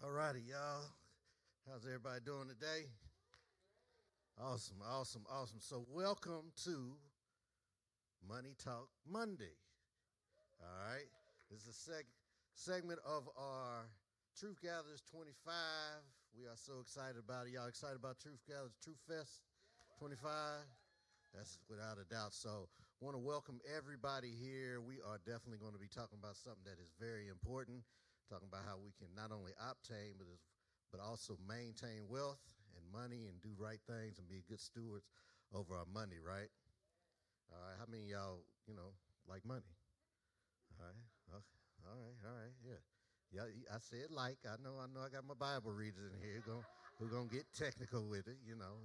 All righty, y'all. How's everybody doing today? Awesome, awesome, awesome. So welcome to Money Talk Monday. All right. This is a segment of our Truth Gatherers 25. We are so excited about it. Y'all excited about Truth Gatherers, Truth Fest 25? That's without a doubt. So want to welcome everybody here. We are definitely going to be talking about something that is very important, talking about how we can not only obtain, but also maintain wealth and money and do right things and be good stewards over our money, right? All right, how many of y'all, like money? All right, all right, yeah. Yeah, I said like, I know I got my Bible readers in here who gonna get technical with it, you know.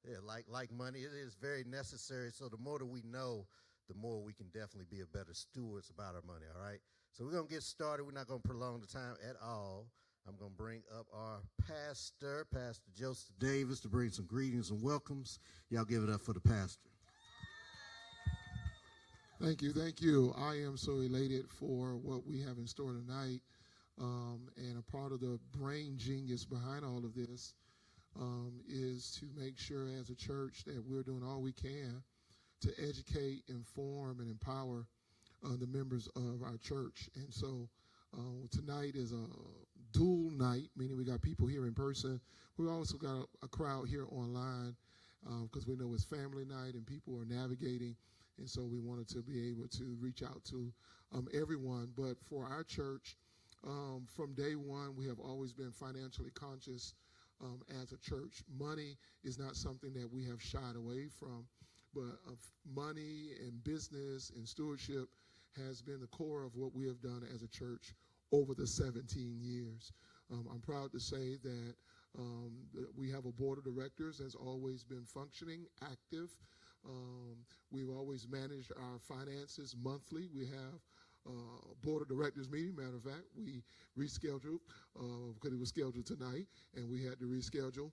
Yeah, like money, it is very necessary. So the more that we know, the more we can definitely be a better stewards about our money, all right? So we're going to get started. We're not going to prolong the time at all. I'm going to bring up our pastor, Pastor Joseph Davis, to bring some greetings and welcomes. Y'all give it up for the pastor. Thank you. I am so elated for what we have in store tonight. And a part of the brain genius behind all of this is to make sure as a church that we're doing all we can to educate, inform, and empower the members of our church. And so tonight is a dual night, meaning we got people here in person. We also got a crowd here online because we know it's family night and people are navigating. And so we wanted to be able to reach out to everyone. But for our church, from day one, we have always been financially conscious as a church. Money is not something that we have shied away from, but money and business and stewardship has been the core of what we have done as a church over the 17 years. I'm proud to say that we have a board of directors that's always been functioning, active. We've always managed our finances monthly. We have a board of directors meeting. Matter of fact, we rescheduled because it was scheduled tonight, and we had to reschedule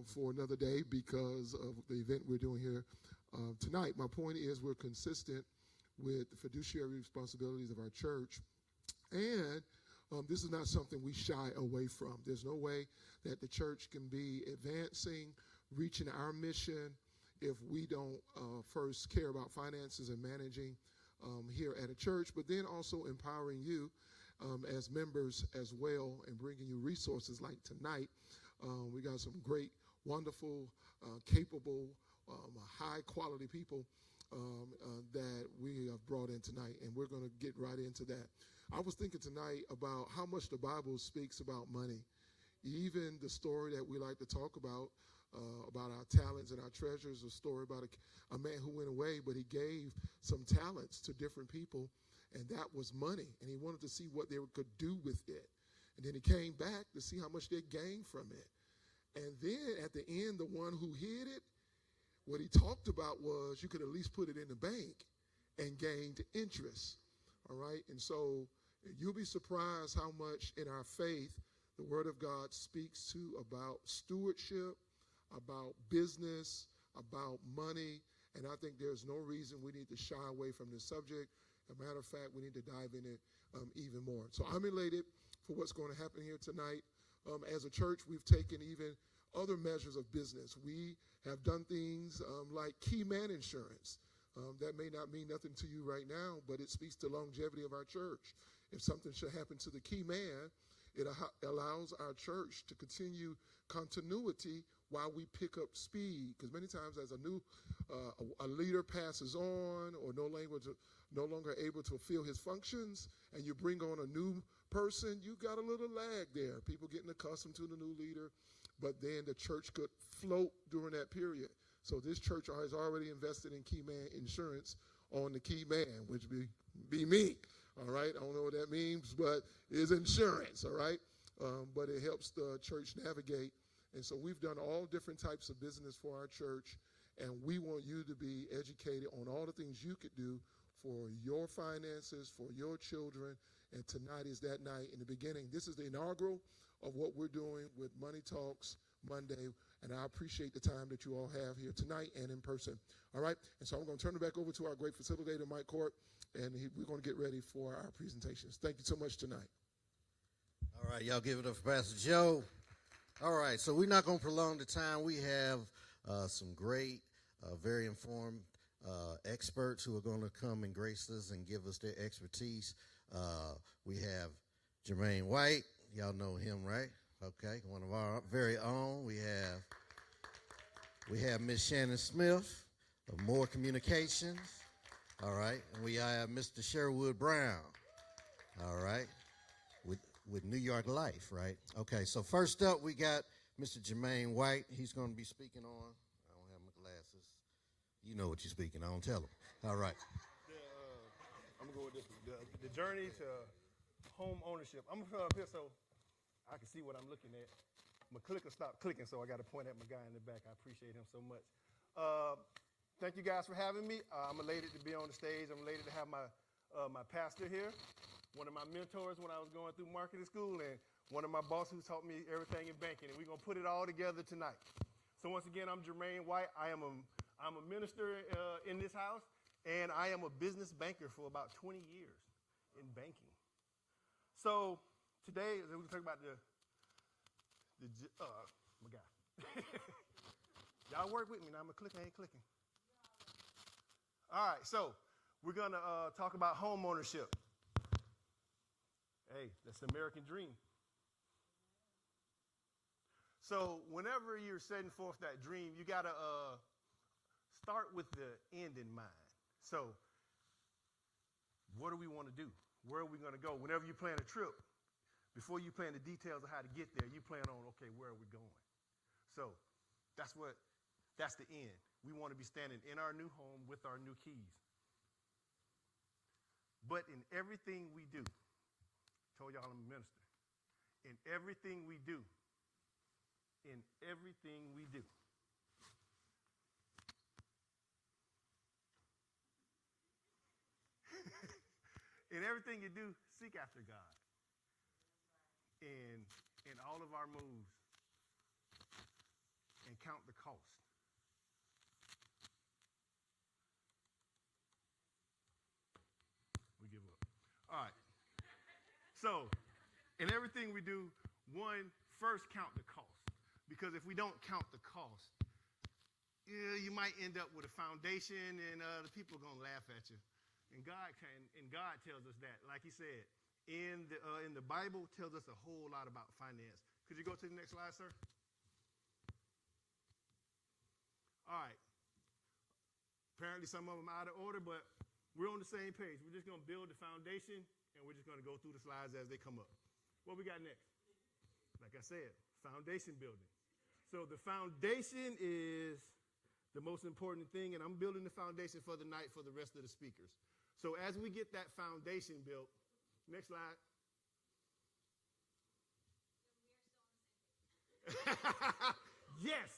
for another day because of the event we're doing here tonight. My point is we're consistent with the fiduciary responsibilities of our church, and this is not something we shy away from. There's no way that the church can be advancing, reaching our mission if we don't first care about finances and managing here at a church, but then also empowering you as members as well and bringing you resources like tonight. We got some great, wonderful, capable, high-quality people that we have brought in tonight, and we're going to get right into that. I was thinking tonight about how much the Bible speaks about money. Even the story that we like to talk about our talents and our treasures, a story about a man who went away, but he gave some talents to different people, and that was money, and he wanted to see what they could do with it. And then he came back to see how much they gained from it. And then at the end, the one who hid it, what he talked about was you could at least put it in the bank and gained interest, all right? And so you'll be surprised how much in our faith the Word of God speaks to about stewardship, about business, about money, and I think there's no reason we need to shy away from this subject. As a matter of fact, we need to dive in it even more. So I'm elated for what's going to happen here tonight. As a church, we've taken even other measures of business. We have done things like key man insurance. That may not mean nothing to you right now, but it speaks to longevity of our church. If something should happen to the key man, it allows our church to continue continuity while we pick up speed. Because many times as a leader passes on or no longer able to fulfill his functions, and you bring on a new person, you got a little lag there. People getting accustomed to the new leader, but then the church could float during that period. So this church has already invested in key man insurance on the key man, which be me, all right? I don't know what that means, but it's insurance, all right? But it helps the church navigate. And so we've done all different types of business for our church, and we want you to be educated on all the things you could do for your finances, for your children, and tonight is that night in the beginning. This is the inaugural of what we're doing with Money Talks Monday, and I appreciate the time that you all have here tonight and in person. All right, and so I'm going to turn it back over to our great facilitator, Mike Court, and we're going to get ready for our presentations. Thank you so much tonight. All right, y'all give it up for Pastor Joe. All right, so we're not going to prolong the time. We have some great, very informed experts who are going to come and grace us and give us their expertise. We have Jermaine White. Y'all know him, right? Okay, one of our very own. We have Miss Shannon Smith of More Communications. All right, and we have Mr. Sherwood Brown. All right, with New York Life, right? Okay, so first up we got Mr. Jermaine White. He's going to be speaking on. I don't have my glasses. You know what you're speaking on. Tell him. All right. I'm gonna go with this one. The journey to home ownership. I'm gonna put it up here so I can see what I'm looking at. My clicker stopped clicking, so I got to point at my guy in the back. I appreciate him so much. Thank you guys for having me. I'm elated to be on the stage. I'm elated to have my pastor here, one of my mentors when I was going through marketing school, and one of my bosses who taught me everything in banking. And we're gonna put it all together tonight. So once again, I'm Jermaine White. I'm a minister in this house, and I am a business banker for about 20 years in banking. So today, we're gonna talk about my guy. Y'all work with me now. I'm clicking, ain't clicking. All right, so we're gonna talk about home ownership. Hey, that's the American dream. So whenever you're setting forth that dream, you gotta start with the end in mind. So what do we want to do? Where are we gonna go? Whenever you plan a trip, before you plan the details of how to get there, you plan on, okay, where are we going? So that's the end. We want to be standing in our new home with our new keys. But in everything we do, told y'all I'm a minister. In everything we do, in everything we do, in everything you do, seek after God. In all of our moves, and count the cost. We give up. All right. So, in everything we do, first count the cost. Because if we don't count the cost, you might end up with a foundation, and the people are going to laugh at you. And God tells us that, like He said, in the Bible, tells us a whole lot about finance. Could you go to the next slide, sir? All right. Apparently some of them are out of order, but we're on the same page. We're just going to build the foundation, and we're just going to go through the slides as they come up. What we got next? Like I said, foundation building. So the foundation is the most important thing, and I'm building the foundation for the night for the rest of the speakers. So as we get that foundation built, next slide. Yes,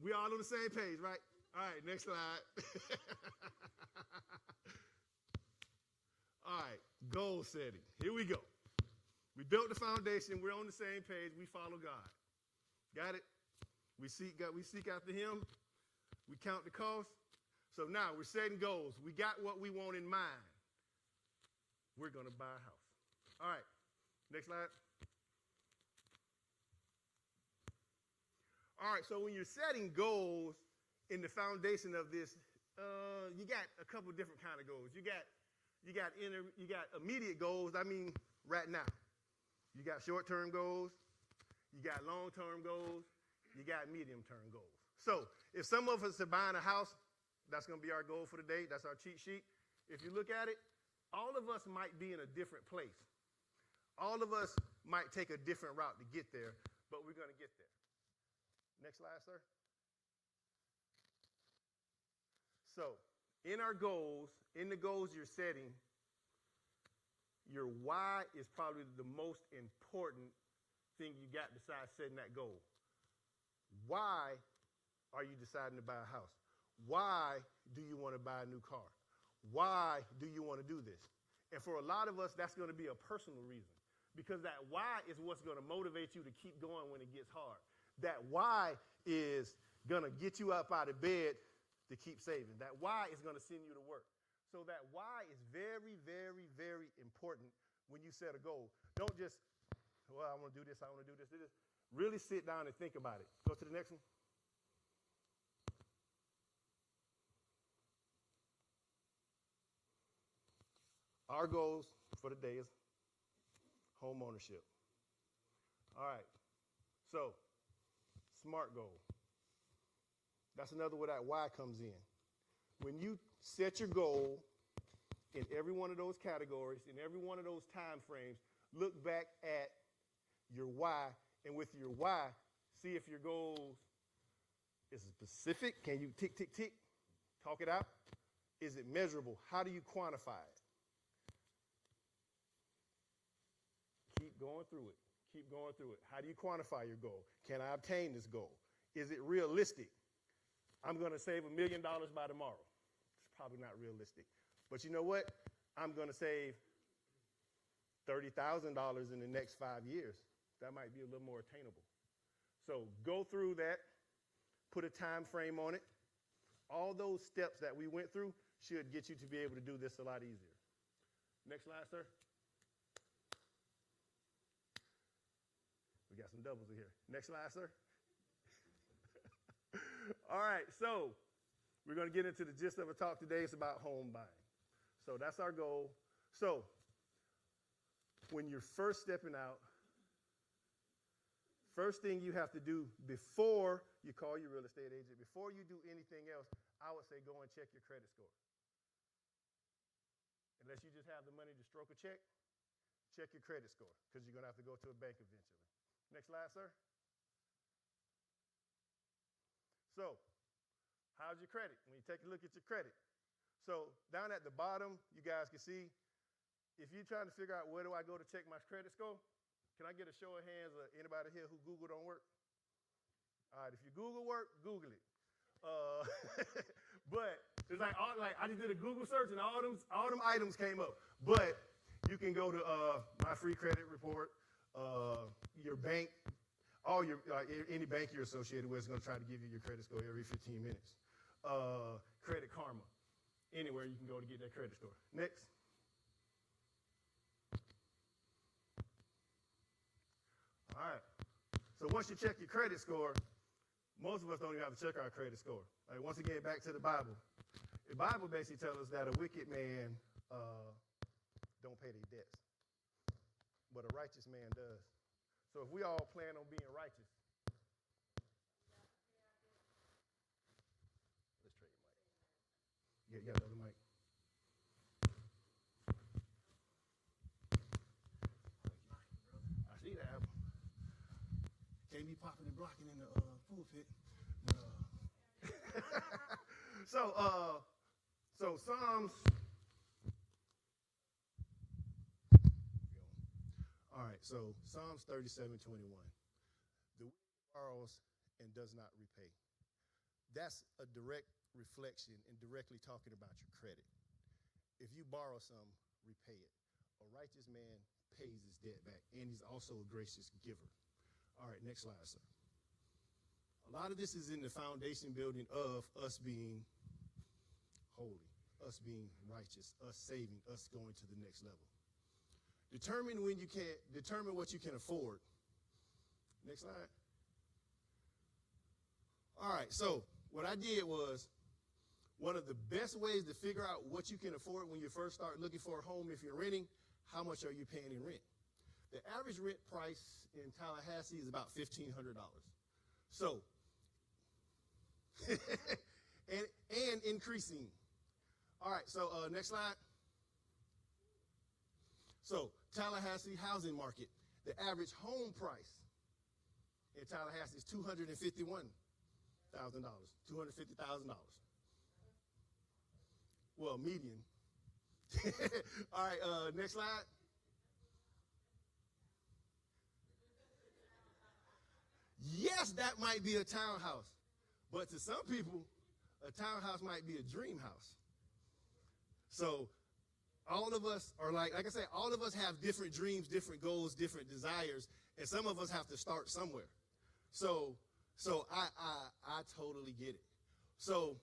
we all on the same page, right? All right, next slide. All right, goal setting. Here we go. We built the foundation. We're on the same page. We follow God. Got it? We seek God. We seek after Him. We count the cost. So now we're setting goals. We got what we want in mind. We're going to buy a house. All right, next slide. All right, so when you're setting goals in the foundation of this, you got a couple different kind of goals. You got immediate goals. I mean, right now. You got short-term goals. You got long-term goals. You got medium-term goals. So if some of us are buying a house, that's going to be our goal for the day. That's our cheat sheet. If you look at it, all of us might be in a different place. All of us might take a different route to get there, but we're going to get there. Next slide, sir. So in our goals, in the goals you're setting, your why is probably the most important thing you got besides setting that goal. Why are you deciding to buy a house? Why do you want to buy a new car? Why do you want to do this? And for a lot of us, that's going to be a personal reason, because that why is what's going to motivate you to keep going when it gets hard. That why is going to get you up out of bed to keep saving. That why is going to send you to work. So that why is very, very, very important when you set a goal. Don't just, well, I want to do this, I want to do this. Really sit down and think about it. Go to the next one. Our goals for the day is home ownership. All right. So, SMART goal. That's another where that why comes in. When you set your goal in every one of those categories, in every one of those time frames, look back at your why, and with your why, see if your goals is specific. Can you tick, tick, tick, talk it out? Is it measurable? How do you quantify it? Keep going through it. Keep going through it. How do you quantify your goal? Can I obtain this goal? Is it realistic? I'm going to save $1 million by tomorrow. It's probably not realistic. But you know what? I'm going to save $30,000 in the next 5 years. That might be a little more attainable. So go through that. Put a time frame on it. All those steps that we went through should get you to be able to do this a lot easier. Next slide, sir. We got some doubles in here. Next slide, sir. All right, so we're going to get into the gist of a talk today. It's about home buying. So that's our goal. So when you're first stepping out, first thing you have to do before you call your real estate agent, before you do anything else, I would say go and check your credit score. Unless you just have the money to stroke a check, check your credit score because you're going to have to go to a bank eventually. Next slide, sir. So, how's your credit? When you take a look at your credit. So, down at the bottom, you guys can see, if you're trying to figure out where do I go to check my credit score, can I get a show of hands of anybody here who Google don't work? All right, if you Google work, Google it. But it's like I just did a Google search and all them items came up. But you can go to my free credit report, your bank, all your any bank you're associated with is going to try to give you your credit score every 15 minutes. Credit Karma, anywhere you can go to get that credit score. Next. All right. So once you check your credit score, most of us don't even have to check our credit score. Like once again, back to the Bible. The Bible basically tells us that a wicked man don't pay their debts, but a righteous man does. So if we all plan on being righteous, let's trade your mic. You got another mic? I see that. Can't be popping and blocking in the pulpit. So Psalms. All right, so Psalms 37:21. The wicked borrows and does not repay. That's a direct reflection and directly talking about your credit. If you borrow some, repay it. A righteous man pays his debt back, and he's also a gracious giver. All right, next slide, sir. A lot of this is in the foundation building of us being holy, us being righteous, us saving, us going to the next level. Determine what you can afford. Next slide. All right, so what I did was one of the best ways to figure out what you can afford when you first start looking for a home if you're renting, how much are you paying in rent? The average rent price in Tallahassee is about $1,500. So, and increasing. All right, so next slide. So, Tallahassee housing market. The average home price in Tallahassee is $251,000. $250,000. Well, median. All right, next slide. Yes, that might be a townhouse. But to some people, a townhouse might be a dream house. So all of us are like I said, all of us have different dreams, different goals, different desires, and some of us have to start somewhere. So I totally get it. So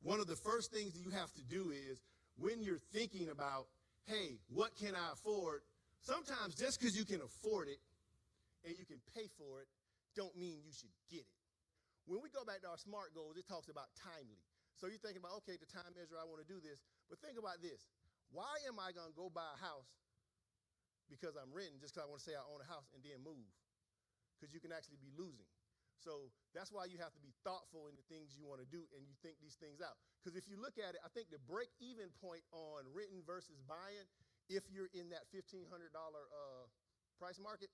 one of the first things that you have to do is when you're thinking about, hey, what can I afford? Sometimes just because you can afford it and you can pay for it don't mean you should get it. When we go back to our SMART goals, it talks about timely. So you're thinking about, okay, the time measure, I want to do this. But think about this. Why am I going to go buy a house because I'm renting just because I want to say I own a house and then move? Because you can actually be losing. So that's why you have to be thoughtful in the things you want to do and you think these things out. Because if you look at it, I think the break-even point on renting versus buying, if you're in that $1,500 price market,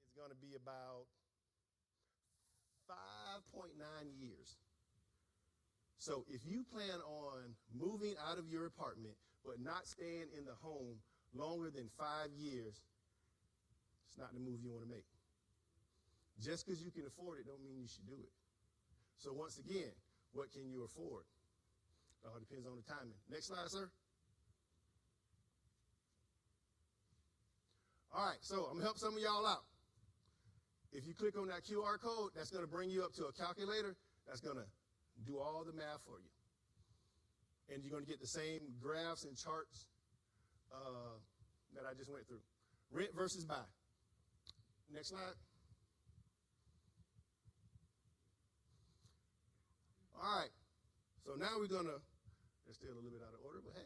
is going to be about 5.9 years. So if you plan on moving out of your apartment but not staying in the home longer than 5 years, it's not the move you want to make. Just because you can afford it don't mean you should do it. So once again, what can you afford? It all depends on the timing. Next slide, sir. All right, so I'm going to help some of y'all out. If you click on that QR code, that's going to bring you up to a calculator that's going to do all the math for you. And you're going to get the same graphs and charts that I just went through. Rent versus buy. Next slide. All right, so now we're gonna, they're still a little bit out of order, but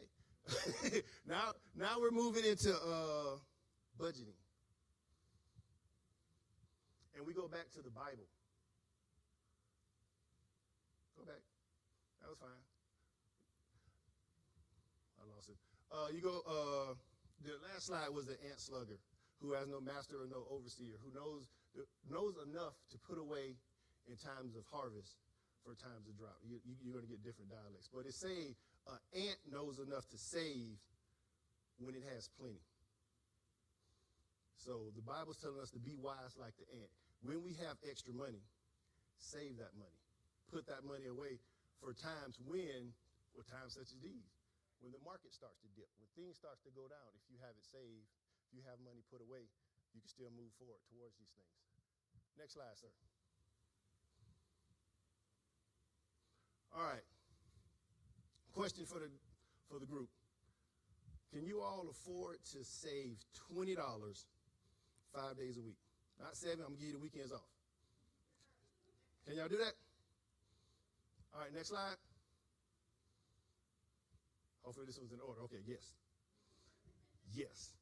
hey. now we're moving into budgeting. And we go back to the Bible. Go back. That was fine. I lost it. The last slide was the ant slugger, who has no master or no overseer, who knows enough to put away in times of harvest for times of drought. You're going to get different dialects. But it's saying an ant knows enough to save when it has plenty. So the Bible's telling us to be wise like the ant. When we have extra money, save that money. Put that money away for times times such as these, when the market starts to dip, when things starts to go down. If you have it saved, if you have money put away, you can still move forward towards these things. Next slide, sir. All right. Question for the group. Can you all afford to save $20 5 days a week? Not 7, I'm going to give you the weekends off. Can y'all do that? All right, next slide. Hopefully this was in order. Okay, yes. Yes.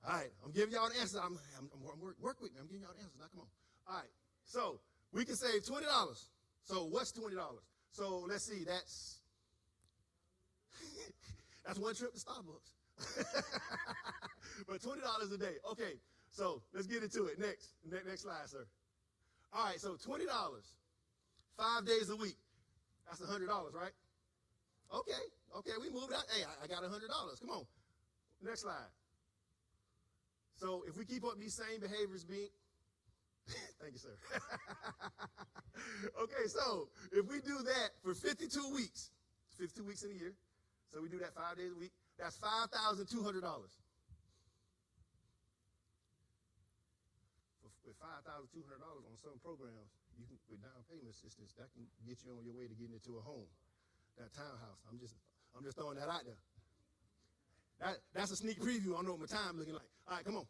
All right, I'm giving y'all the answers. Work with me. I'm giving y'all the answers. Now, come on. All right, so we can save $20. So what's $20? So let's see, that's one trip to Starbucks. But $20 a day. Okay, so let's get into it. Next slide, sir. All right, so $20, 5 days a week. That's $100, right? Okay, we moved out. Hey, I got $100. Come on. Next slide. So if we keep up these same behaviors being, thank you, sir. Okay, so if we do that for 52 weeks, 52 weeks in a year, so we do that 5 days a week, that's $5,200. With $5,200 on some programs, you can, with down payment assistance, that can get you on your way to getting into a home, that townhouse. I'm just throwing that out there. That's a sneak preview. I don't know what my time looking like. All right, come on.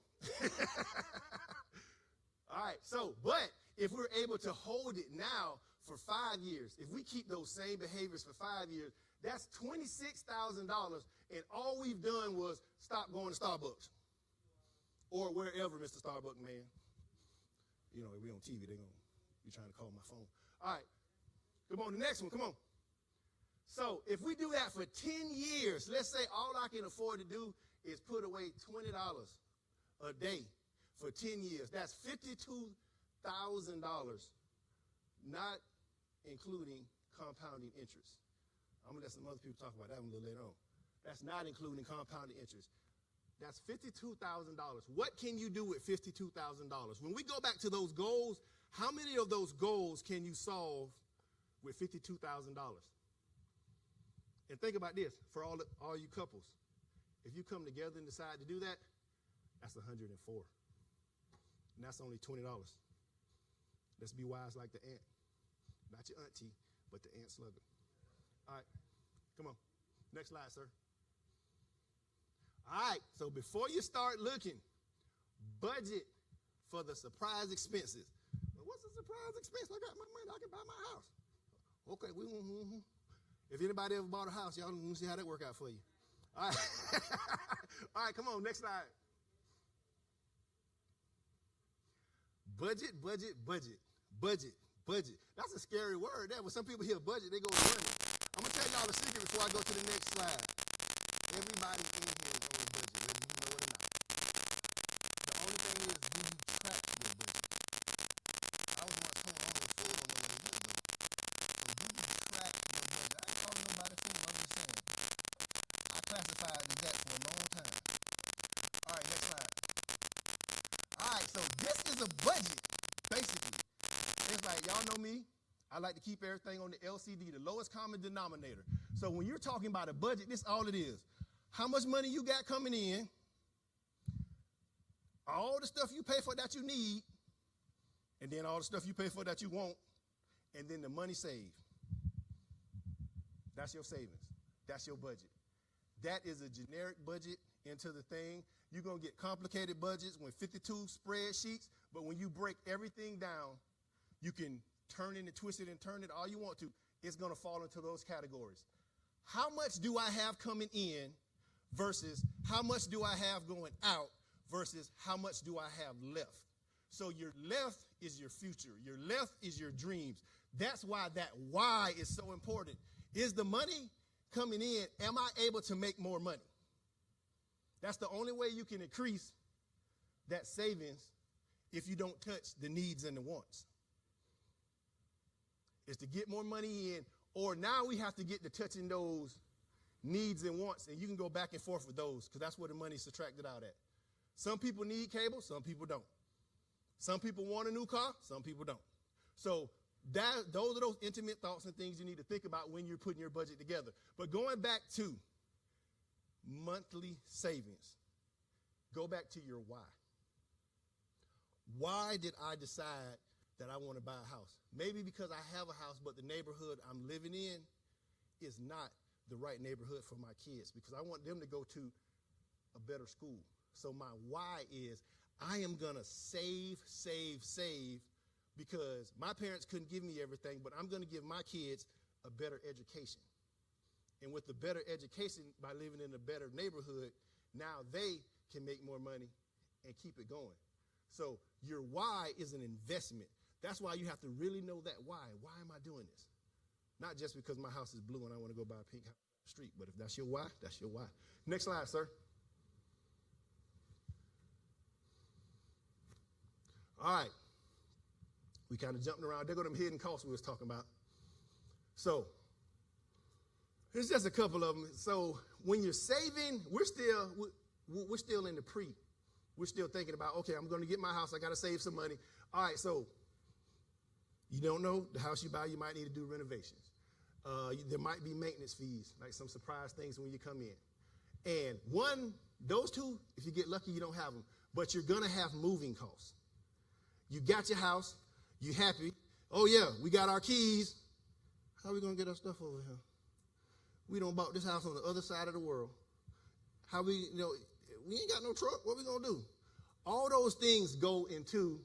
All right, so, but if we're able to hold it now for 5 years, if we keep those same behaviors for 5 years, that's $26,000, and all we've done was stop going to Starbucks or wherever, Mr. Starbucks man. You know, we on TV, they're going to be trying to call my phone. All right, come on, the next one, come on. So if we do that for 10 years, let's say all I can afford to do is put away $20 a day for 10 years. That's $52,000, not including compounding interest. I'm going to let some other people talk about that one a little later on. That's not including compounding interest. That's $52,000. What can you do with $52,000? When we go back to those goals, how many of those goals can you solve with $52,000? And think about this, for all you couples. If you come together and decide to do that, that's 104. And that's only $20. Let's be wise like the ant. Not your auntie, but the ant slugger. All right, come on. Next slide, sir. All right, so before you start looking, budget for the surprise expenses. Well, what's the surprise expense? I got my money. I can buy my house. Okay, if anybody ever bought a house, y'all want to see how that work out for you. All right. All right, come on, next slide. Budget, budget, budget, budget, budget. That's a scary word there. When some people hear budget, they go running. I'm going to tell y'all a secret before I go to the next slide. Everybody in here is on a budget, whether you know it or not. The only thing is, do you track your budget? I was once told on the fool on the way here, but do you track your budget? I ain't calling nobody fool, I'm just saying. I classified as that for a long time. All right, next slide. All right, so this is a budget, basically. It's like, y'all know me. I like to keep everything on the LCD, the lowest common denominator. So when you're talking about a budget, this is all it is. How much money you got coming in, all the stuff you pay for that you need, and then all the stuff you pay for that you want, and then the money saved. That's your savings. That's your budget. That is a generic budget into the thing. You're going to get complicated budgets with 52 spreadsheets, but when you break everything down, you can turn it and twist it and turn it all you want to. It's going to fall into those categories. How much do I have coming in versus how much do I have going out versus how much do I have left? So your left is your future. Your left is your dreams. That's why that why is so important. Is the money coming in? Am I able to make more money? That's the only way you can increase that savings if you don't touch the needs and the wants. Is to get more money in, or now we have to get to touching those needs and wants, and you can go back and forth with those because that's where the money's subtracted out at. Some people need cable, some people don't. Some people want a new car, some people don't. So those are those intimate thoughts and things you need to think about when you're putting your budget together. But going back to monthly savings, go back to your why. Why did I decide that I want to buy a house? Maybe because I have a house, but the neighborhood I'm living in is not the right neighborhood for my kids because I want them to go to a better school. So my why is I am going to save because my parents couldn't give me everything, but I'm going to give my kids a better education. And with the better education, by living in a better neighborhood, now they can make more money and keep it going. So your why is an investment. That's why you have to really know that why. Why am I doing this? Not just because my house is blue and I want to go buy a pink house on the street, but if that's your why, that's your why. Next slide, sir. All right. We kind of jumping around. There go them hidden costs we was talking about. So here's just a couple of them. So when you're saving, we're still in the pre. We're still thinking about, okay, I'm going to get my house. I got to save some money. All right, so you don't know the house you buy, you might need to do renovations. There might be maintenance fees, like some surprise things when you come in. And those two, if you get lucky, you don't have them. But you're going to have moving costs. You got your house. You happy. Oh, yeah, we got our keys. How are we going to get our stuff over here? We done bought this house on the other side of the world. We ain't got no truck. What we going to do? All those things go into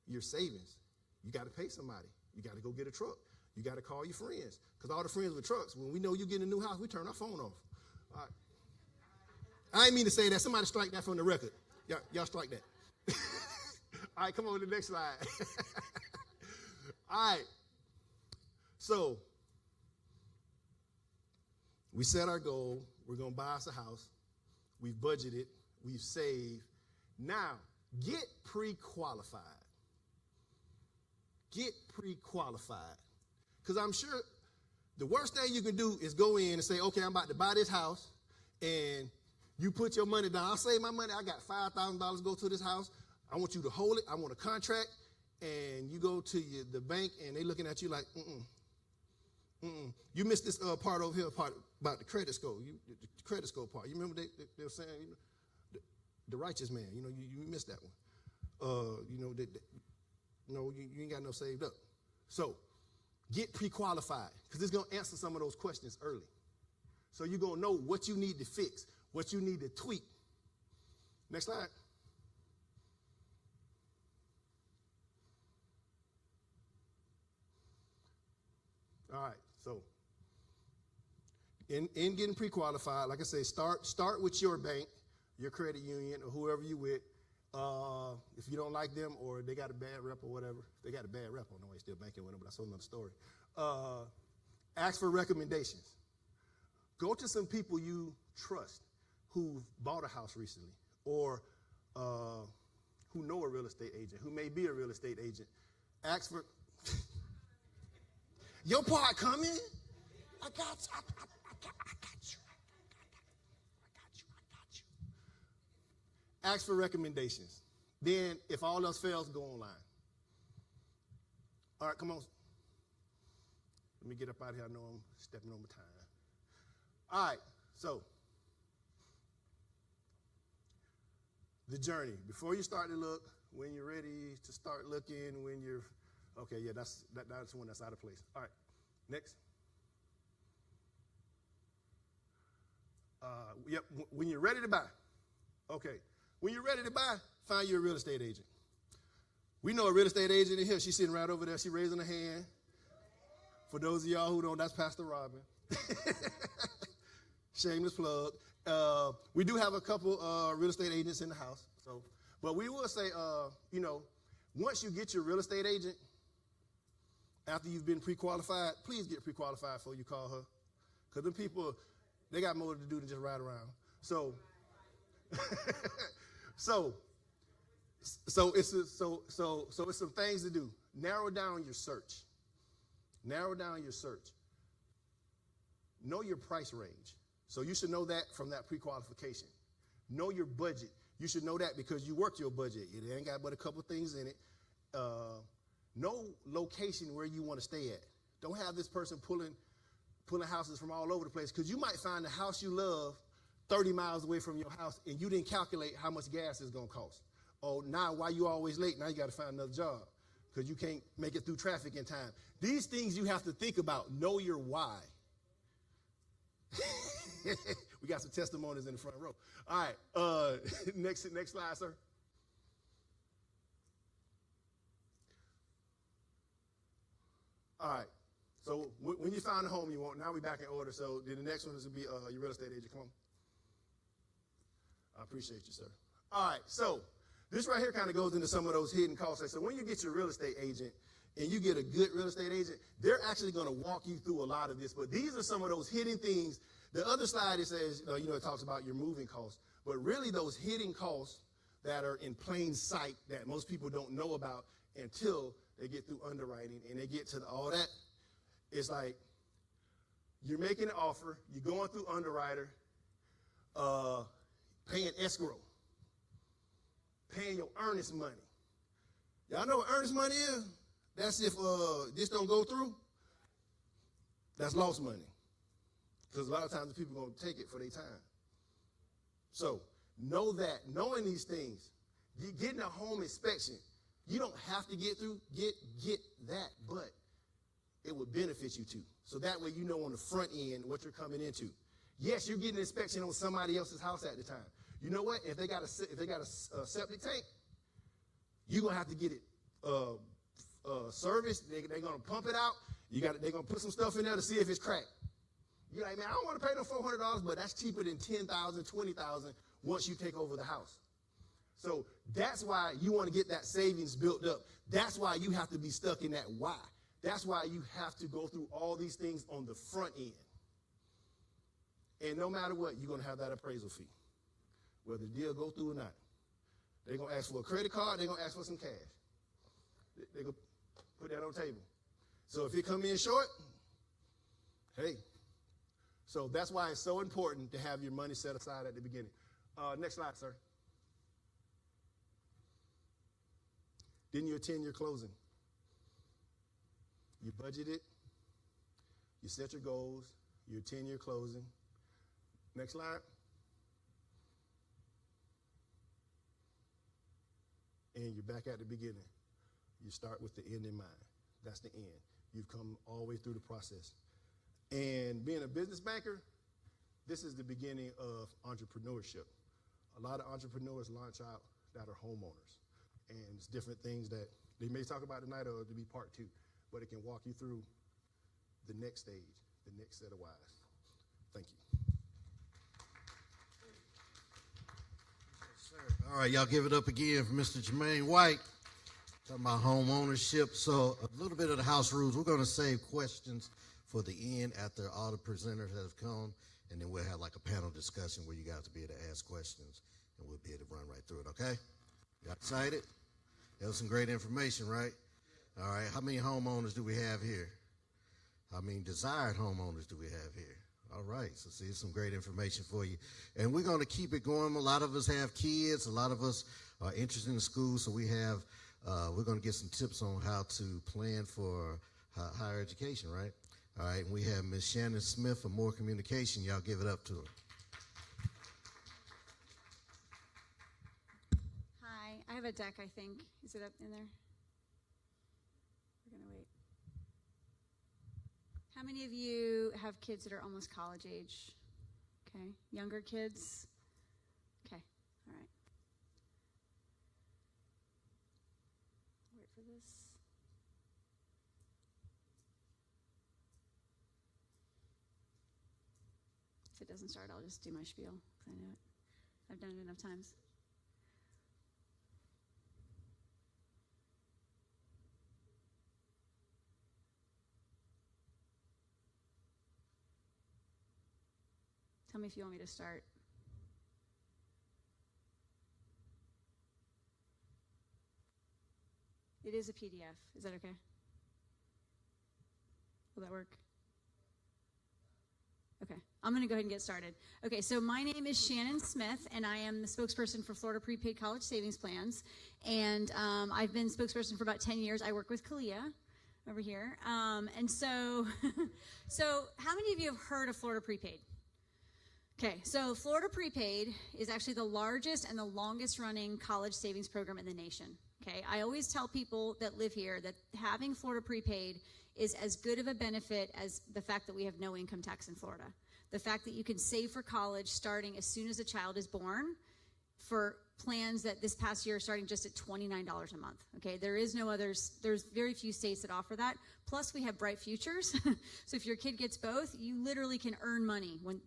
your savings. You got to pay somebody. You got to go get a truck. You got to call your friends. Because all the friends with trucks, when we know you get a new house, we turn our phone off. All right. I didn't mean to say that. Somebody strike that from the record. Y'all strike that. All right, come on to the next slide. All right. So we set our goal. We're going to buy us a house. We've budgeted. We've saved. Now, get pre-qualified. Get pre-qualified. Because I'm sure the worst thing you can do is go in and say, okay, I'm about to buy this house, and you put your money down. I'll save my money. I got $5,000 to go to this house. I want you to hold it. I want a contract. And you go to the bank, and they looking at you like, You missed this part over here, part about the credit score. The credit score part. You remember they were saying, the righteous man. You missed that one. You ain't got no saved up. So get pre-qualified because it's going to answer some of those questions early. So you're going to know what you need to fix, what you need to tweak. Next slide. All right, so in getting pre-qualified, like I say, start with your bank, your credit union, or whoever you with. If you don't like them or they got a bad rep or whatever, if they got a bad rep, I don't know why you're still banking with them, but that's another story. Ask for recommendations. Go to some people you trust who've bought a house recently or who know a real estate agent, who may be a real estate agent. Ask for, your part coming? I got you. I got you. Ask for recommendations. Then, if all else fails, go online. All right, come on. Let me get up out of here. I know I'm stepping on my time. All right, so the journey. Before you start to look, when you're ready to start looking, when you're, okay, yeah, that's one that's out of place. All right, next. Yep, when you're ready to buy. Okay, when you're ready to buy, find you a real estate agent. We know a real estate agent in here. She's sitting right over there. She's raising her hand. For those of y'all who don't, that's Pastor Robbin. Shameless plug. We do have a couple real estate agents in the house. So, but we will say, once you get your real estate agent, after you've been pre-qualified, please get pre-qualified before you call her. Because the people, they got more to do than just ride around. So, so it's some things to do. Narrow down your search. Narrow down your search. Know your price range. So you should know that from that pre-qualification. Know your budget. You should know that because you worked your budget. It ain't got but a couple things in it. Know location where you want to stay at. Don't have this person pulling houses from all over the place because you might find the house you love 30 miles away from your house and you didn't calculate how much gas it's going to cost. Oh, now why you always late? Now you got to find another job because you can't make it through traffic in time. These things you have to think about. Know your why. We got some testimonies in the front row. All right, next slide, sir. All right, so when you find the home you want, now we're back in order. So then the next one is going to be your real estate agent. Come on. I appreciate you, sir. All right, so this right here kind of goes into some of those hidden costs. So when you get your real estate agent and you get a good real estate agent, they're actually going to walk you through a lot of this. But these are some of those hidden things. The other slide, it says, it talks about your moving costs. But really those hidden costs that are in plain sight that most people don't know about until they get through underwriting and they get to all that. It's like you're making an offer, you're going through underwriter, paying escrow, paying your earnest money. Y'all know what earnest money is? That's if this don't go through, that's lost money. Because a lot of times the people are going to take it for their time. So know that, knowing these things, getting a home inspection, you don't have to get that, but it would benefit you too. So that way you know on the front end what you're coming into. Yes, you're getting an inspection on somebody else's house at the time. You know what? If they got a septic tank, you're gonna have to get it serviced. They're gonna pump it out. They're gonna put some stuff in there to see if it's cracked. You're like, man, I don't want to pay no $400, but that's cheaper than $10,000, $20,000 once you take over the house. So that's why you want to get that savings built up. That's why you have to be stuck in that why. That's why you have to go through all these things on the front end. And no matter what, you're going to have that appraisal fee, whether the deal go through or not. They're going to ask for a credit card. They're going to ask for some cash. They're going to put that on the table. So if you come in short, hey. So that's why it's so important to have your money set aside at the beginning. Next slide, sir. Didn't you attend your closing? You budgeted, you set your goals, you attend your closing. Next slide. And you're back at the beginning. You start with the end in mind. That's the end. You've come all the way through the process. And being a business banker, this is the beginning of entrepreneurship. A lot of entrepreneurs launch out that are homeowners. And it's different things that they may talk about tonight or to be part two, but it can walk you through the next stage, the next set of wise. Thank you. All right, y'all give it up again for Mr. Jermaine White. Talking about home ownership. So a little bit of the house rules. We're going to save questions for the end after all the presenters have come, and then we'll have like a panel discussion where you guys will be able to ask questions, and we'll be able to run right through it, okay? You excited? That was some great information, right? All right, how many homeowners do we have here? How many desired homeowners do we have here? All right, so see, some great information for you. And we're going to keep it going. A lot of us have kids. A lot of us are interested in school, so we're going to get some tips on how to plan for higher education, right? All right, and we have Ms. Shannon Smith for more communication. Y'all give it up to her. Hi, I have a deck, I think. Is it up in there? We're going to wait. How many of you have kids that are almost college age? Okay, younger kids? Okay, all right. Wait for this. If it doesn't start, I'll just do my spiel, because I know it. I've done it enough times. Tell me if you want me to start. It is a PDF. Is that okay? Will that work? Okay, I'm going to go ahead and get started. Okay, so my name is Shannon Smith, and I am the spokesperson for Florida Prepaid College Savings Plans. And I've been spokesperson for about 10 years. I work with Kalia over here. And so, so how many of you have heard of Florida Prepaid? Okay, so Florida Prepaid is actually the largest and the longest running college savings program in the nation. Okay, I always tell people that live here that having Florida Prepaid is as good of a benefit as the fact that we have no income tax in Florida. The fact that you can save for college starting as soon as a child is born for plans that this past year are starting just at $29 a month. Okay, there's very few states that offer that. Plus we have Bright Futures. So if your kid gets both, you literally can earn money when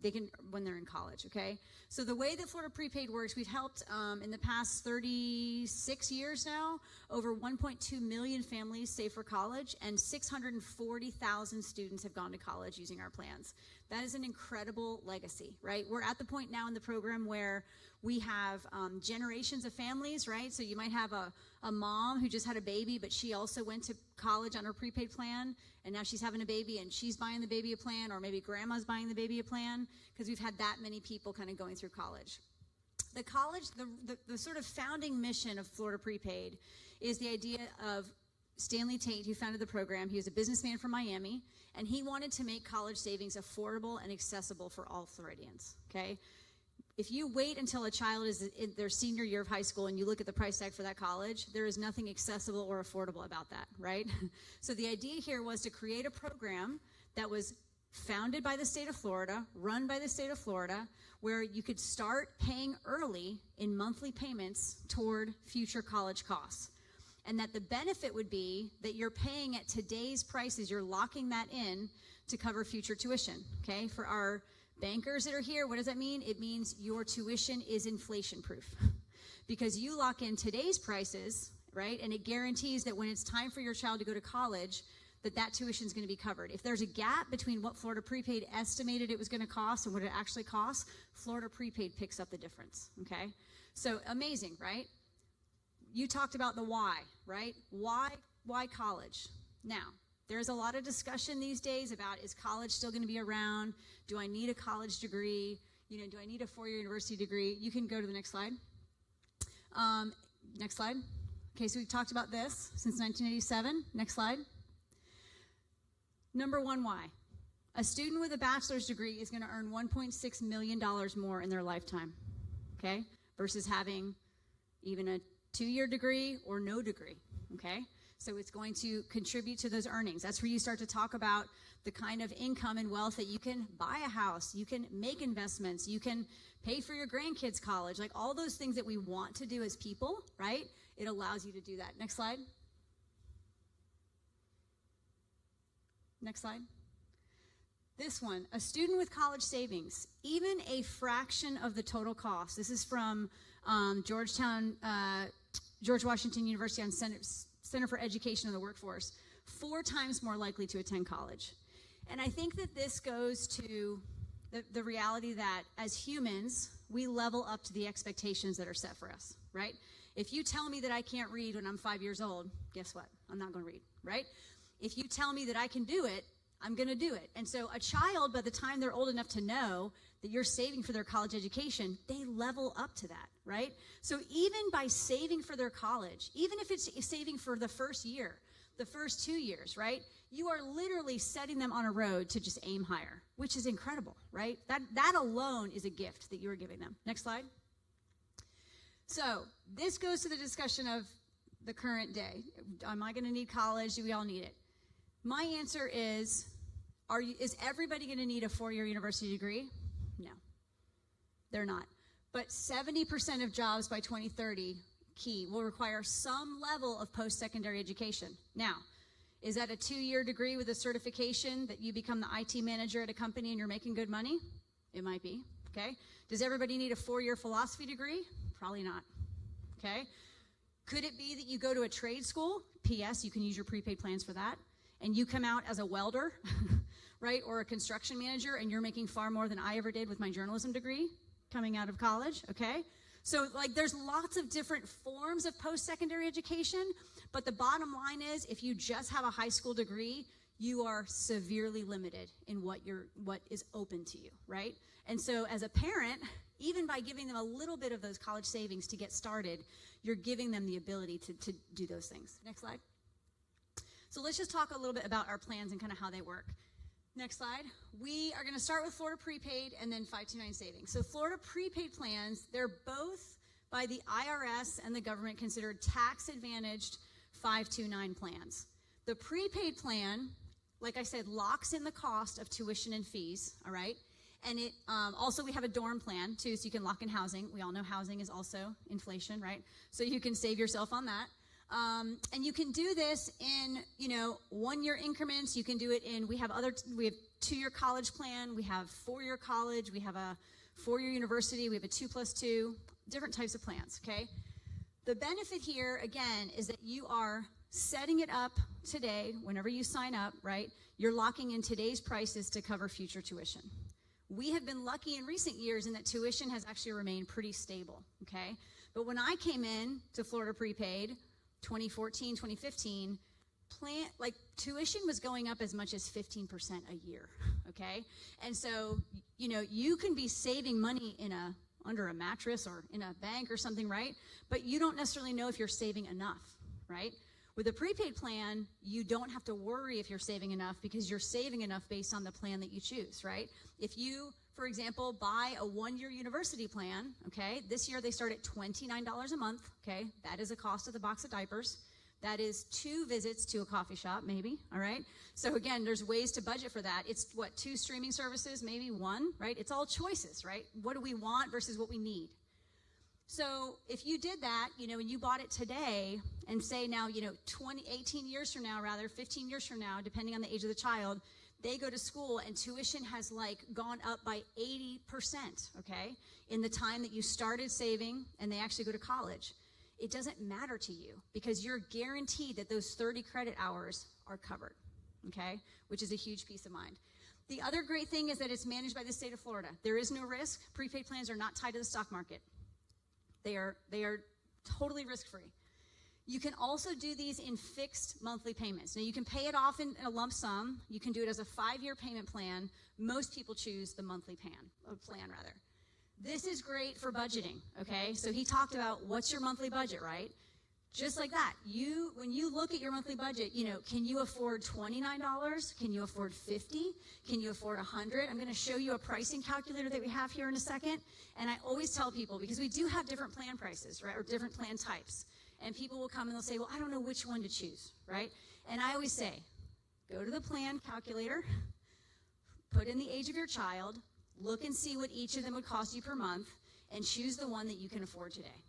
they're in college, okay? So the way that Florida Prepaid works, we've helped in the past 36 years now, over 1.2 million families save for college, and 640,000 students have gone to college using our plans. That is an incredible legacy, right? We're at the point now in the program where we have generations of families, right? So you might have a mom who just had a baby, but she also went to college on her prepaid plan, and now she's having a baby and she's buying the baby a plan, or maybe grandma's buying the baby a plan, because we've had that many people kind of going through college. The college, the sort of founding mission of Florida Prepaid is the idea of Stanley Tate, who founded the program. He was a businessman from Miami, and he wanted to make college savings affordable and accessible for all Floridians, okay? If you wait until a child is in their senior year of high school and you look at the price tag for that college, there is nothing accessible or affordable about that, right? So the idea here was to create a program that was founded by the state of Florida, run by the state of Florida, where you could start paying early in monthly payments toward future college costs. And that the benefit would be that you're paying at today's prices, you're locking that in to cover future tuition, okay? For our bankers that are here, what does that mean? It means your tuition is inflation proof because you lock in today's prices, right? And it guarantees that when it's time for your child to go to college, that tuition is going to be covered. If there's a gap between what Florida Prepaid estimated it was going to cost and what it actually costs, Florida Prepaid picks up the difference, okay? So amazing, right? You talked about the why, right? Why college? Now, there's a lot of discussion these days about, is college still going to be around? Do I need a college degree? You know, do I need a four-year university degree? You can go to the next slide. Next slide. Okay, so we've talked about this since 1987. Next slide. Number one, why? A student with a bachelor's degree is going to earn $1.6 million more in their lifetime, okay, versus having even a two-year degree or no degree, okay? So it's going to contribute to those earnings. That's where you start to talk about the kind of income and wealth that you can buy a house, you can make investments, you can pay for your grandkids' college, like all those things that we want to do as people, right? It allows you to do that. Next slide. Next slide. This one, a student with college savings, even a fraction of the total cost. This is from George Washington University on Center for Education and the Workforce, 4 times more likely to attend college. And I think that this goes to the reality that as humans, we level up to the expectations that are set for us, right? If you tell me that I can't read when I'm 5 years old, guess what? I'm not going to read, right? If you tell me that I can do it, I'm going to do it. And so a child, by the time they're old enough to know that you're saving for their college education, they level up to that, right? So even by saving for their college, even if it's saving for the first year, the first 2 years, right? You are literally setting them on a road to just aim higher, which is incredible, right? That alone is a gift that you are giving them. Next slide. So this goes to the discussion of the current day. Am I going to need college? Do we all need it? My answer is everybody going to need a 4-year university degree? No, they're not. But 70% of jobs by 2030, will require some level of post-secondary education. Now, is that a 2-year degree with a certification that you become the IT manager at a company and you're making good money? It might be, okay? Does everybody need a 4-year philosophy degree? Probably not, okay? Could it be that you go to a trade school? P.S., you can use your prepaid plans for that. And you come out as a welder, right, or a construction manager, and you're making far more than I ever did with my journalism degree coming out of college, okay? So, like, there's lots of different forms of post-secondary education, but the bottom line is if you just have a high school degree, you are severely limited in what is open to you, right? And so as a parent, even by giving them a little bit of those college savings to get started, you're giving them the ability to do those things. Next slide. So let's just talk a little bit about our plans and kind of how they work. Next slide. We are going to start with Florida Prepaid and then 529 Savings. So Florida Prepaid plans, they're both by the IRS and the government considered tax-advantaged 529 plans. The prepaid plan, like I said, locks in the cost of tuition and fees, all right? And it also, we have a dorm plan, too, so you can lock in housing. We all know housing is also inflation, right? So you can save yourself on that. And you can do this in, 1-year increments. You can do it in, we have 2-year college plan. We have 4-year college. We have a 4-year university. We have a 2+2, different types of plans, okay? The benefit here, again, is that you are setting it up today. Whenever you sign up, right, you're locking in today's prices to cover future tuition. We have been lucky in recent years in that tuition has actually remained pretty stable, okay? But when I came in to Florida Prepaid, 2014, 2015, tuition was going up as much as 15% a year, okay? And so, you can be saving money under a mattress or in a bank or something, right? But you don't necessarily know if you're saving enough, right? With a prepaid plan, you don't have to worry if you're saving enough because you're saving enough based on the plan that you choose, right? If you, for example, buy a 1-year university plan, okay, this year they start at $29 a month, okay? That is a cost of the box of diapers. That is 2 visits to a coffee shop, maybe, all right? So again, there's ways to budget for that. It's 2 streaming services, maybe 1, right? It's all choices, right? What do we want versus what we need? So if you did that, and you bought it today and say now, 18 years from now, 15 years from now, depending on the age of the child, they go to school and tuition has gone up by 80%, okay? In the time that you started saving and they actually go to college. It doesn't matter to you because you're guaranteed that those 30 credit hours are covered, okay? Which is a huge peace of mind. The other great thing is that it's managed by the state of Florida. There is no risk. Prepaid plans are not tied to the stock market. They are totally risk-free. You can also do these in fixed monthly payments. Now, you can pay it off in a lump sum. You can do it as a 5-year payment plan. Most people choose the monthly plan. This is great for budgeting, okay? So he talked about what's your monthly budget, right? Just like that. When you look at your monthly budget, can you afford $29? Can you afford $50? Can you afford $100? I'm going to show you a pricing calculator that we have here in a second. And I always tell people, because we do have different plan prices, right, or different plan types. And people will come and they'll say, well, I don't know which one to choose, right? And I always say, go to the plan calculator, put in the age of your child, look and see what each of them would cost you per month, and choose the one that you can afford today.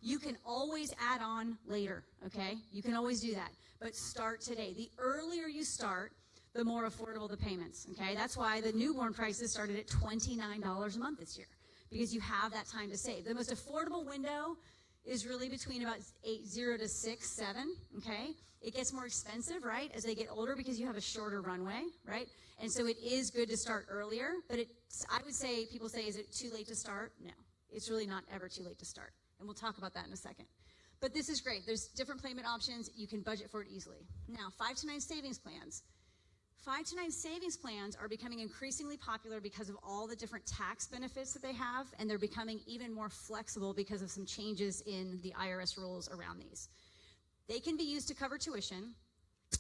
You can always add on later, okay? You can always do that. But start today. The earlier you start, the more affordable the payments, okay? That's why the newborn prices started at $29 a month this year, because you have that time to save. The most affordable window is really between about 0 to 6, 7, okay? It gets more expensive, right, as they get older because you have a shorter runway, right? And so it is good to start earlier, but I would say, people say, is it too late to start? No, it's really not ever too late to start. And we'll talk about that in a second. But this is great. There's different payment options. You can budget for it easily. Now, 5 to 9 savings plans. 5 to 9 savings plans are becoming increasingly popular because of all the different tax benefits that they have, and they're becoming even more flexible because of some changes in the IRS rules around these. They can be used to cover tuition,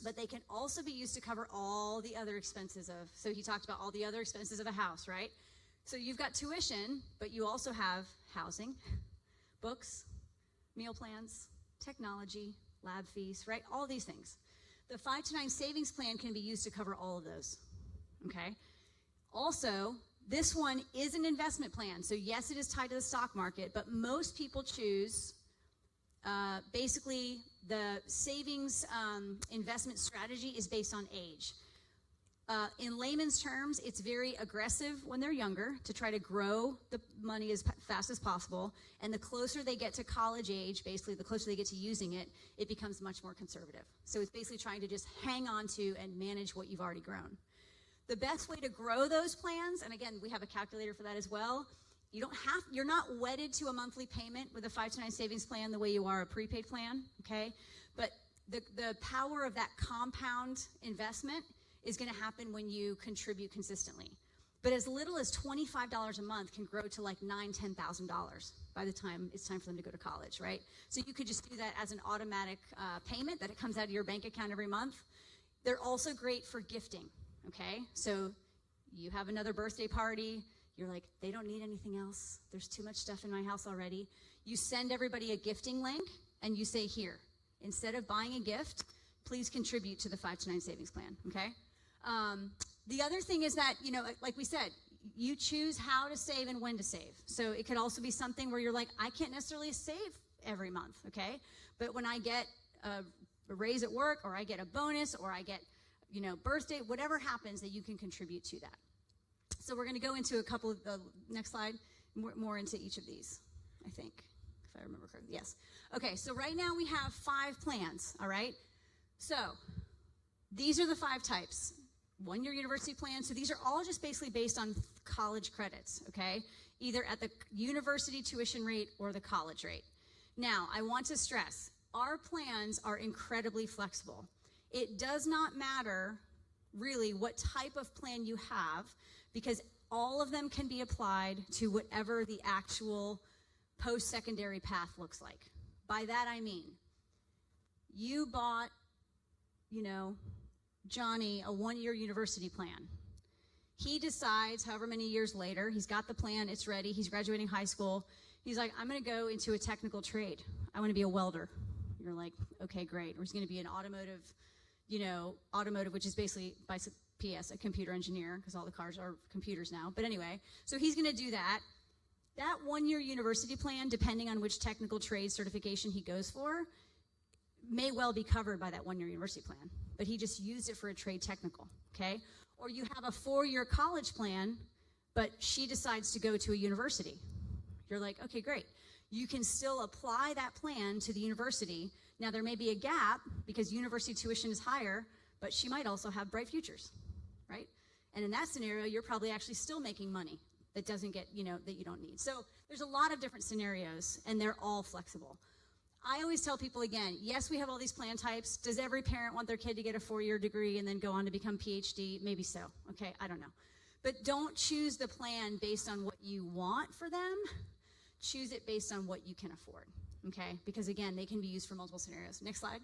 but they can also be used to cover all the other expenses of, so he talked about all the other expenses of a house, right? So you've got tuition, but you also have housing, books, meal plans, technology, lab fees, right? All these things. The 5 to 9 savings plan can be used to cover all of those, okay? Also, this one is an investment plan. So yes, it is tied to the stock market, but most people choose basically the savings investment strategy is based on age. In layman's terms, it's very aggressive when they're younger to try to grow the money as fast as possible. And the closer they get to college age, basically the closer they get to using it, it becomes much more conservative. So it's basically trying to just hang on to and manage what you've already grown. The best way to grow those plans, and again, we have a calculator for that as well, you're not wedded to a monthly payment with a 5 to 9 savings plan the way you are a prepaid plan, okay? But the power of that compound investment is going to happen when you contribute consistently. But as little as $25 a month can grow to like $9,000, $10,000 by the time it's time for them to go to college, right? So you could just do that as an automatic payment that it comes out of your bank account every month. They're also great for gifting, okay? So you have another birthday party, you're like, they don't need anything else. There's too much stuff in my house already. You send everybody a gifting link and you say, here, instead of buying a gift, please contribute to the 5 to 9 savings plan, okay? The other thing is that, like we said, you choose how to save and when to save. So it could also be something where you're like, I can't necessarily save every month, okay? But when I get a raise at work, or I get a bonus, or I get, birthday, whatever happens, that you can contribute to that. So we're going to go into a couple of the next slide, more into each of these, I think, if I remember correctly. Yes. Okay, so right now we have 5 plans, all right? So these are the 5 types. 1-year university plan. So these are all just basically based on college credits, okay? Either at the university tuition rate or the college rate. Now, I want to stress, our plans are incredibly flexible. It does not matter really what type of plan you have, because all of them can be applied to whatever the actual post-secondary path looks like. By that I mean, you bought, Johnny a 1-year university plan. He decides however many years later, he's got the plan, it's ready, he's graduating high school. He's like, I'm gonna go into a technical trade. I wanna be a welder. You're like, okay, great. Or he's gonna be an automotive, which is basically, by PS, a computer engineer, because all the cars are computers now. But anyway, so he's gonna do that. That 1-year university plan, depending on which technical trade certification he goes for, may well be covered by that 1-year university plan, but he just used it for a trade technical, okay? Or you have a 4-year college plan, but she decides to go to a university. You're like, okay, great. You can still apply that plan to the university. Now, there may be a gap because university tuition is higher, but she might also have bright futures, right? And in that scenario, you're probably actually still making money that doesn't get, that you don't need. So there's a lot of different scenarios, and they're all flexible. I always tell people again, yes, we have all these plan types. Does every parent want their kid to get a 4-year degree and then go on to become PhD? Maybe so, okay, I don't know. But don't choose the plan based on what you want for them. Choose it based on what you can afford, okay? Because again, they can be used for multiple scenarios. Next slide.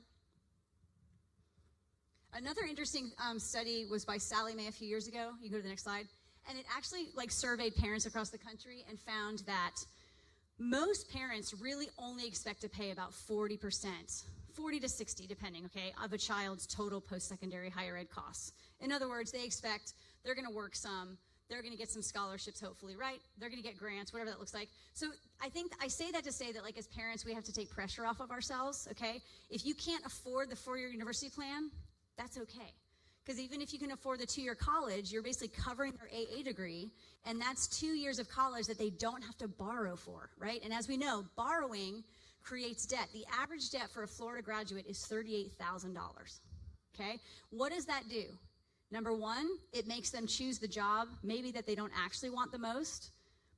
Another interesting study was by Sally Mae a few years ago. You can go to the next slide. And it actually surveyed parents across the country and found that most parents really only expect to pay about 40%, 40 to 60 depending, okay, of a child's total post-secondary higher ed costs. In other words, they expect they're gonna work some, they're gonna get some scholarships hopefully, right? They're gonna get grants, whatever that looks like. So I think, I say that to say that as parents, we have to take pressure off of ourselves, okay? If you can't afford the 4-year university plan, that's okay. because even if you can afford the 2-year college, you're basically covering their AA degree, and that's 2 years of college that they don't have to borrow for, right? And as we know, borrowing creates debt. The average debt for a Florida graduate is $38,000, okay? What does that do? Number one, it makes them choose the job maybe that they don't actually want the most,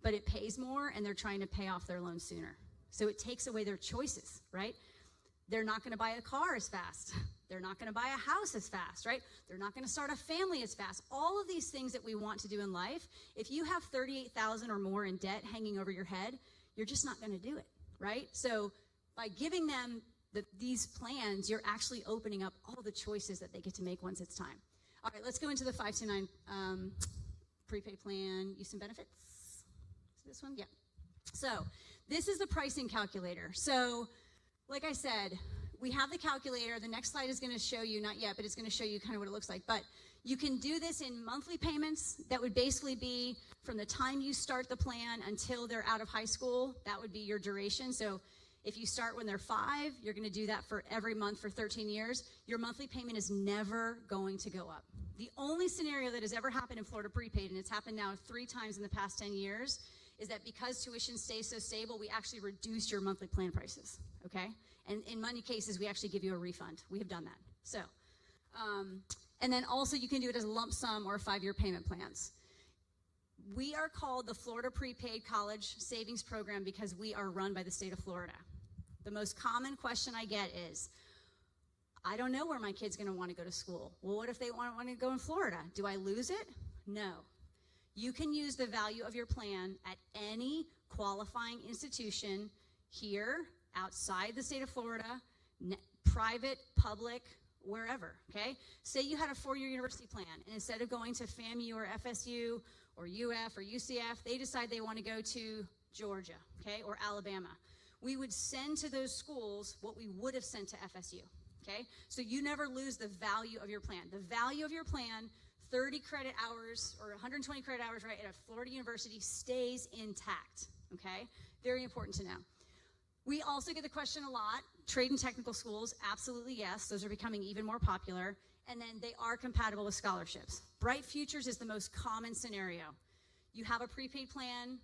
but it pays more and they're trying to pay off their loan sooner. So it takes away their choices, right? They're not going to buy a car as fast. They're not going to buy a house as fast, right? They're not going to start a family as fast. All of these things that we want to do in life, if you have $38,000 or more in debt hanging over your head, you're just not going to do it, right? So by giving them these plans, you're actually opening up all the choices that they get to make once it's time. All right, let's go into the 529 prepaid plan, use and benefits. Is this one? Yeah. So this is the pricing calculator. So like I said, we have the calculator. The next slide is going to show you, not yet, but it's going to show you kind of what it looks like. But you can do this in monthly payments. That would basically be from the time you start the plan until they're out of high school. That would be your duration. So if you start when they're 5, you're going to do that for every month for 13 years. Your monthly payment is never going to go up. The only scenario that has ever happened in Florida prepaid, and it's happened now 3 times in the past 10 years, is that because tuition stays so stable, we actually reduce your monthly plan prices, okay? And in many cases, we actually give you a refund. We have done that. So, and then also you can do it as a lump sum or 5-year payment plans. We are called the Florida Prepaid College Savings Program because we are run by the state of Florida. The most common question I get is, I don't know where my kid's gonna wanna go to school. Well, what if they wanna go in Florida? Do I lose it? No. You can use the value of your plan at any qualifying institution here, outside the state of Florida, private, public, wherever, okay? Say you had a 4-year university plan, and instead of going to FAMU or FSU or UF or UCF, they decide they want to go to Georgia, okay, or Alabama. We would send to those schools what we would have sent to FSU, okay? So you never lose the value of your plan. The value of your plan, 30 credit hours or 120 credit hours, right, at a Florida university stays intact, okay? Very important to know. We also get the question a lot, trade and technical schools, absolutely yes, those are becoming even more popular, and then they are compatible with scholarships. Bright Futures is the most common scenario. You have a prepaid plan,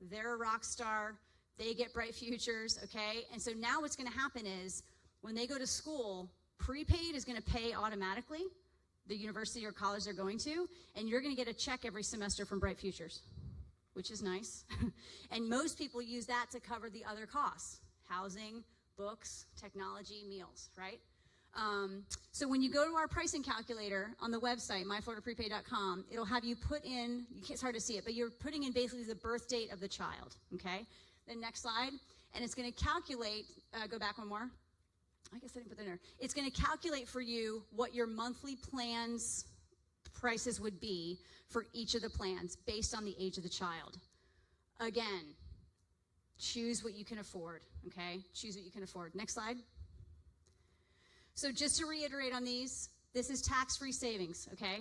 they're a rock star, they get Bright Futures, okay? And so now what's gonna happen is, when they go to school, prepaid is gonna pay automatically the university or college they're going to, and you're gonna get a check every semester from Bright Futures, which is nice. And most people use that to cover the other costs. Housing, books, technology, meals, right? So when you go to our pricing calculator on the website, myfloridaprepaid.com, it'll have you put in, it's hard to see it, but you're putting in basically the birth date of the child, okay? Then next slide, and it's gonna calculate, go back one more. I guess I didn't put that in there. It's gonna calculate for you what your monthly plans prices would be for each of the plans based on the age of the child. Again, choose what you can afford, okay? Choose what you can afford. Next slide. So just to reiterate on these, this is tax-free savings, okay?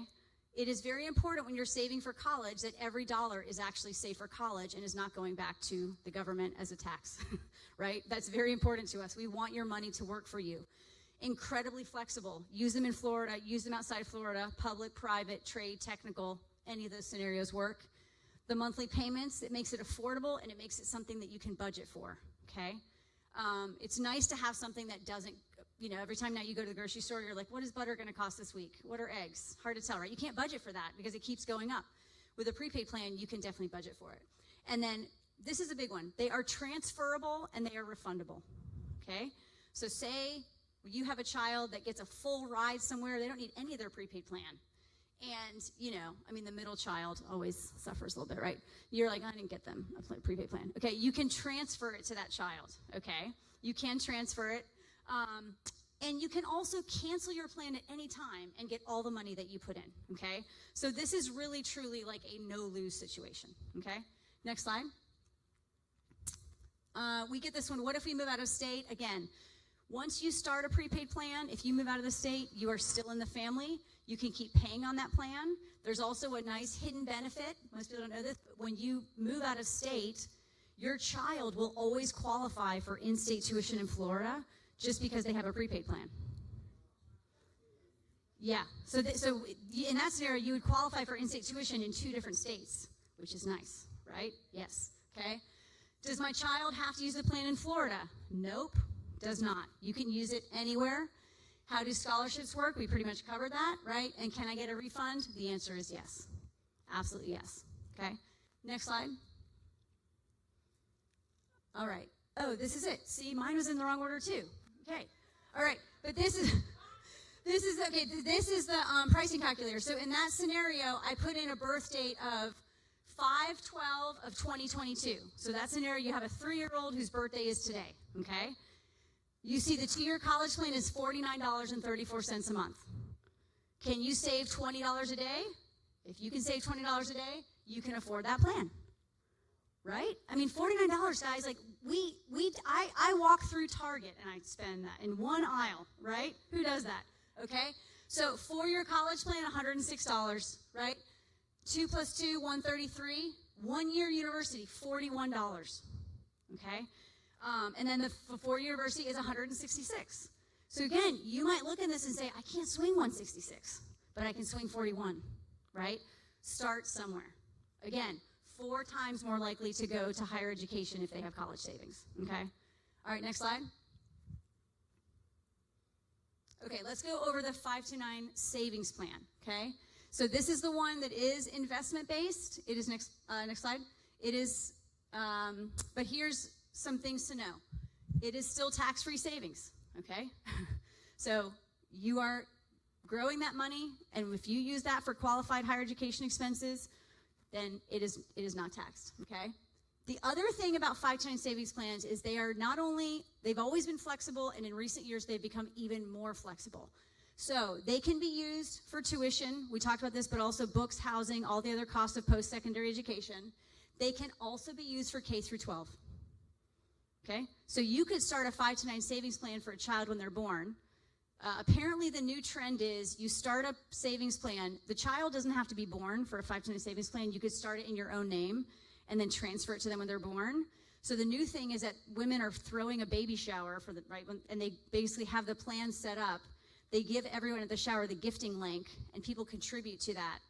It is very important when you're saving for college that every dollar is actually saved for college and is not going back to the government as a tax, right? That's very important to us. We want your money to work for you. Incredibly flexible. Use them in Florida, use them outside Florida, public, private, trade, technical, any of those scenarios work. The monthly payments, it makes it affordable and it makes it something that you can budget for, okay? It's nice to have something that doesn't, you know, every time now you go to the grocery store, you're like, what is butter gonna cost this week? What are eggs? Hard to tell, right? You can't budget for that because it keeps going up. With a prepaid plan, you can definitely budget for it. And then, this is a big one. They are transferable and they are refundable, okay? So say you have a child that gets a full ride somewhere, they don't need any of their prepaid plan. And, you know, I mean, the middle child always suffers a little bit, right? You're like, I didn't get them a prepaid plan. Okay, you can transfer it to that child, okay? You can transfer it. And you can also cancel your plan at any time and get all the money that you put in, okay? So this is really, truly like a no-lose situation, okay? Next slide. We get this one, what if we move out of state? Again, once you start a prepaid plan, if you move out of the state, you are still in the family. You can keep paying on that plan. There's also a nice hidden benefit. Most people don't know this, but when you move out of state, your child will always qualify for in-state tuition in Florida just because they have a prepaid plan. Yeah. So in that scenario, you would qualify for in-state tuition in 2 different states, which is nice, right? Yes. Okay. Does my child have to use the plan in Florida? Nope, does not. You can use it anywhere. How do scholarships work? We pretty much covered that, right? And can I get a refund? The answer is yes. Absolutely yes. Okay. Next slide. All right. Oh, this is it. See, mine was in the wrong order too. Okay. All right. But this is okay. This is the pricing calculator. So in that scenario, I put in a birth date of 5/12 of 2022. So that scenario, you have a 3-year-old whose birthday is today. Okay. You see the 2-year college plan is $49.34 a month. Can you save $20 a day? If you can save $20 a day, you can afford that plan. Right? I mean, $49, guys, like I walk through Target and I spend that in one aisle, right? Who does that? Okay? So 4-year college plan, $106, right? 2 + 2, $133. 1-year university, $41. Okay? And then the 4-year university is $166. So again, you might look at this and say, I can't swing 166, but I can swing 41, right? Start somewhere. Again, 4 times more likely to go to higher education if they have college savings, okay? All right, next slide. Okay, let's go over the 5 to 9 savings plan, okay? So this is the one that is investment-based. It is, next slide. It is, but here's some things to know. It is still tax-free savings, okay? So you are growing that money, and if you use that for qualified higher education expenses, then it is not taxed, okay? The other thing about 5 to 9 savings plans is they are not only, they've always been flexible, and in recent years they've become even more flexible. So they can be used for tuition, we talked about this, but also books, housing, all the other costs of post-secondary education. They can also be used for K through 12, okay? So you could start a 5 to 9 savings plan for a child when they're born. Apparently the new trend is you start a savings plan. The child doesn't have to be born for a 5 to 9 savings plan. You could start it in your own name and then transfer it to them when they're born. So the new thing is that women are throwing a baby shower for the right one, and they basically have the plan set up. They give everyone at the shower the gifting link, and people contribute to that.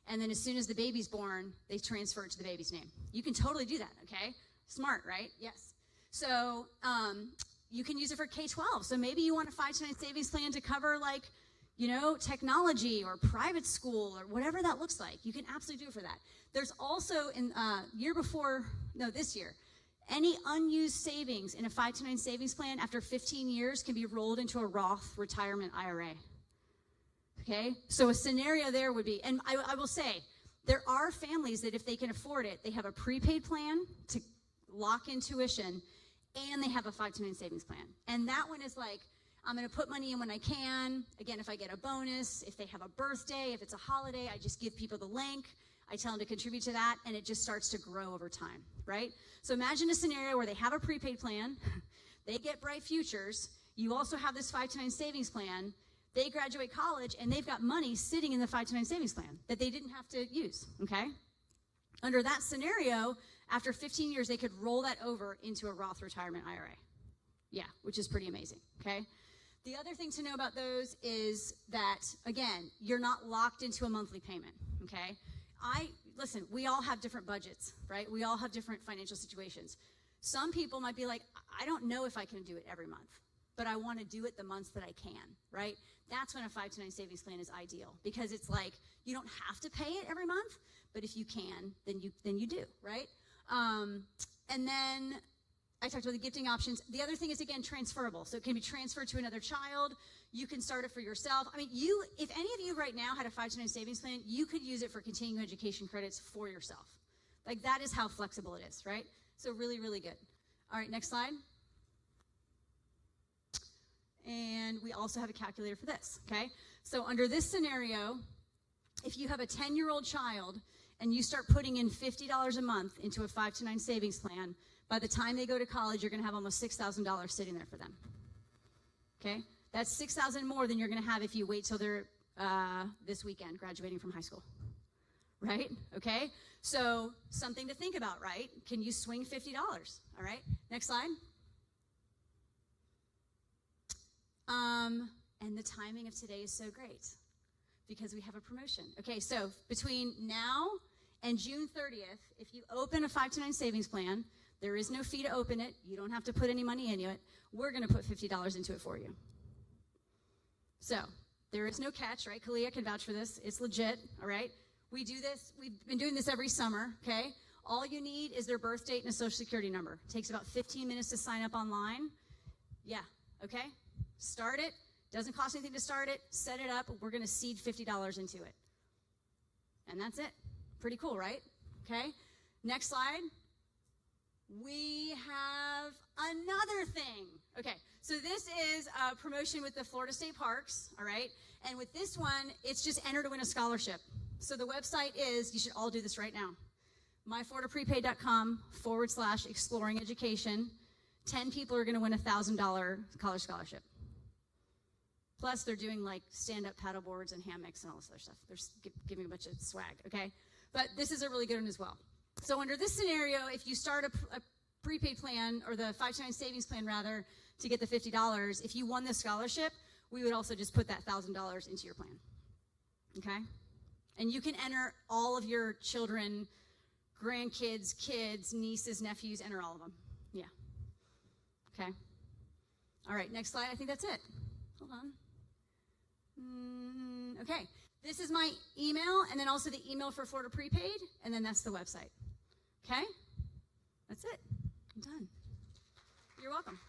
And then as soon as the baby's born, they transfer it to the baby's name. You can totally do that, okay? Smart, right? Yes. So you can use it for K-12. So maybe you want a 5 to 9 savings plan to cover, like, you know, technology or private school or whatever that looks like. You can absolutely do it for that. There's also, in this year, any unused savings in a 5 to 9 savings plan after 15 years can be rolled into a Roth retirement IRA. Okay? So a scenario there would be, and I will say, there are families that if they can afford it, they have a prepaid plan to lock in tuition, and they have a 5 to 9 savings plan. And that one is like, I'm going to put money in when I can. Again, if I get a bonus, if they have a birthday, if it's a holiday, I just give people the link. I tell them to contribute to that, and it just starts to grow over time, right? So imagine a scenario where they have a prepaid plan, they get bright futures, you also have this 5 to 9 savings plan, they graduate college, and they've got money sitting in the 5 to 9 savings plan that they didn't have to use, okay? Under that scenario, after 15 years, they could roll that over into a Roth retirement IRA. Yeah, which is pretty amazing, okay? The other thing to know about those is that, again, you're not locked into a monthly payment, okay? Listen, we all have different budgets, right? We all have different financial situations. Some people might be like, I don't know if I can do it every month, but I want to do it the months that I can, right? That's when a 5 to 9 savings plan is ideal, because it's like, you don't have to pay it every month, but if you can, then you do, right? And then I talked about the gifting options. The other thing is, again, transferable. So it can be transferred to another child. You can start it for yourself. I mean, if any of you right now had a 5 to 9 savings plan, you could use it for continuing education credits for yourself. Like, that is how flexible it is, right? So really, really good. All right, next slide. And we also have a calculator for this, okay? So under this scenario, if you have a 10-year-old child and you start putting in $50 a month into a 5 to 9 savings plan, by the time they go to college, you're going to have almost $6,000 sitting there for them, okay? That's $6,000 more than you're going to have if you wait till they're this weekend graduating from high school, right? Okay? So something to think about, right? Can you swing $50? All right? Next slide. And the timing of today is so great. because we have a promotion. Okay, so between now and June 30th, if you open a 529 savings plan, there is no fee to open it. You don't have to put any money into it. We're going to put $50 into it for you. So there is no catch, right? Kalia can vouch for this. It's legit, all right? We do this. We've been doing this every summer, okay? All you need is their birth date and a social security number. It takes about 15 minutes to sign up online. Yeah, okay? Start it. Doesn't cost anything to start it. Set it up. We're going to seed $50 into it. And that's it. Pretty cool, right? Okay? Next slide. We have another thing. Okay, so this is a promotion with the Florida State Parks, all right? And with this one, it's just enter to win a scholarship. So the website is, you should all do this right now, myfloridaprepaid.com/exploring education. 10 people are going to win a $1,000 college scholarship. Plus, they're doing like stand-up paddle boards and hammocks and all this other stuff. They're giving a bunch of swag, okay? But this is a really good one as well. So under this scenario, if you start a prepaid plan, or the 529 savings plan rather, to get the $50, if you won the scholarship, we would also just put that $1,000 into your plan, okay? And you can enter all of your children, grandkids, kids, nieces, nephews, enter all of them. Yeah. Okay. All right, next slide. I think that's it. Hold on. Okay. This is my email, and then also the email for Florida Prepaid, and then that's the website. Okay? That's it. I'm done. You're welcome.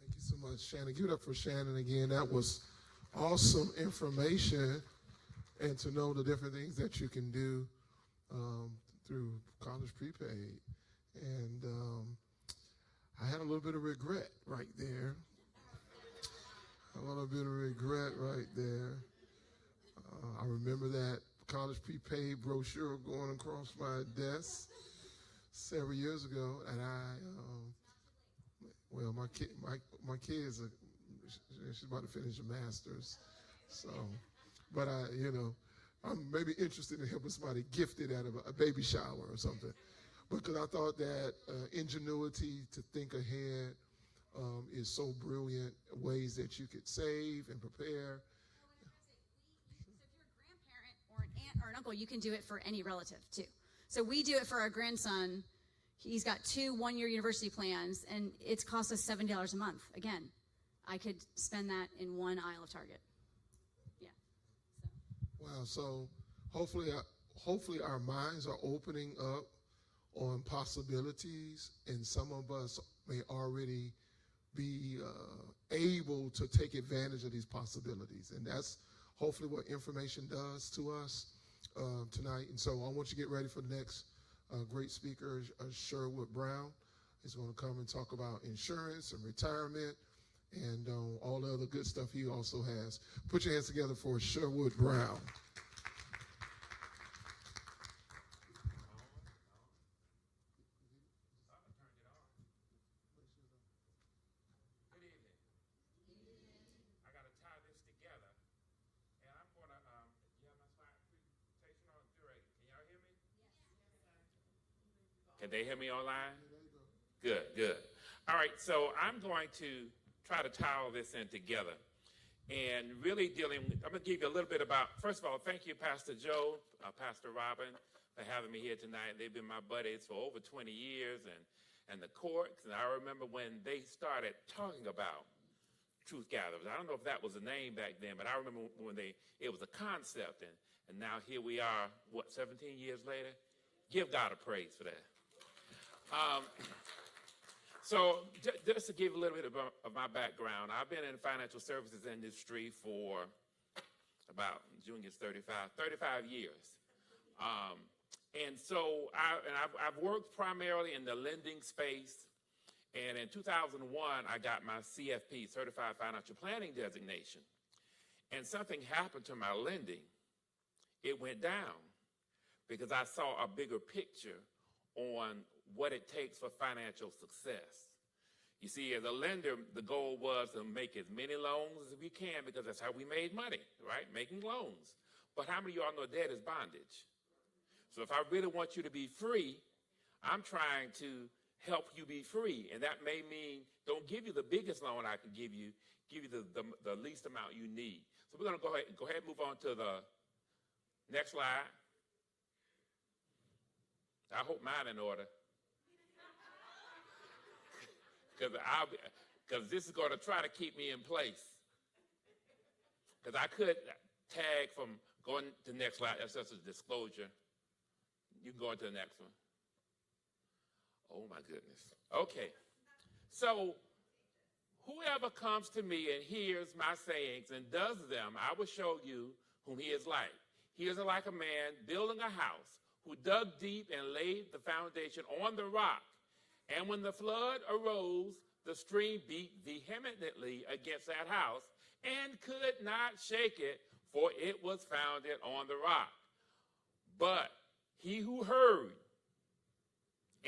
Thank you so much, Shannon. Give it up for Shannon again. That was awesome information, and to know the different things that you can do through College Prepaid. And I had a little bit of regret right there. A little bit of regret right there. I remember that College Prepaid brochure going across my desk several years ago, and well, my kids are, she's about to finish a master's, so, but I'm maybe interested in helping somebody gifted at a baby shower or something, because I thought that ingenuity to think ahead is so brilliant, ways that you could save and prepare. So if you're a grandparent or an aunt or an uncle, you can do it for any relative too. So we do it for our grandson. He's got 2 one-year university plans, and it's cost us $70 a month. Again, I could spend that in one aisle of Target. Yeah. Wow. So hopefully our minds are opening up on possibilities, and some of us may already be able to take advantage of these possibilities. And that's hopefully what information does to us tonight. And so I want you to get ready for the next great speaker, Sherwood Brown. He's going to come and talk about insurance and retirement and all the other good stuff he also has. Put your hands together for Sherwood Brown. Can they hear me online? Good, good. All right, so I'm going to try to tie all this in together and really I'm going to give you a little bit about, first of all, thank you, Pastor Joe, Pastor Robbin, for having me here tonight. They've been my buddies for over 20 years, and the courts, and I remember when they started talking about Truth Gatherers. I don't know if that was a name back then, but I remember when it was a concept, and now here we are, 17 years later? Give God a praise for that. So just to give a little bit of my background, I've been in the financial services industry for about, June gets 35 years. And so I've worked primarily in the lending space. And in 2001, I got my CFP, Certified Financial Planning designation. And something happened to my lending. It went down because I saw a bigger picture on what it takes for financial success. You see, as a lender, the goal was to make as many loans as we can because that's how we made money, right? Making loans. But how many of y'all know debt is bondage? So if I really want you to be free, I'm trying to help you be free. And that may mean don't give you the biggest loan I can give you the least amount you need. So we're going to go ahead and move on to the next slide. I hope mine in order. Because this is going to try to keep me in place. Because I could tag from going to the next slide. That's just a disclosure. You can go into the next one. Oh, my goodness. Okay. So whoever comes to me and hears my sayings and does them, I will show you whom he is like. He is like a man building a house who dug deep and laid the foundation on the rock. And when the flood arose, the stream beat vehemently against that house and could not shake it, for it was founded on the rock. But he who heard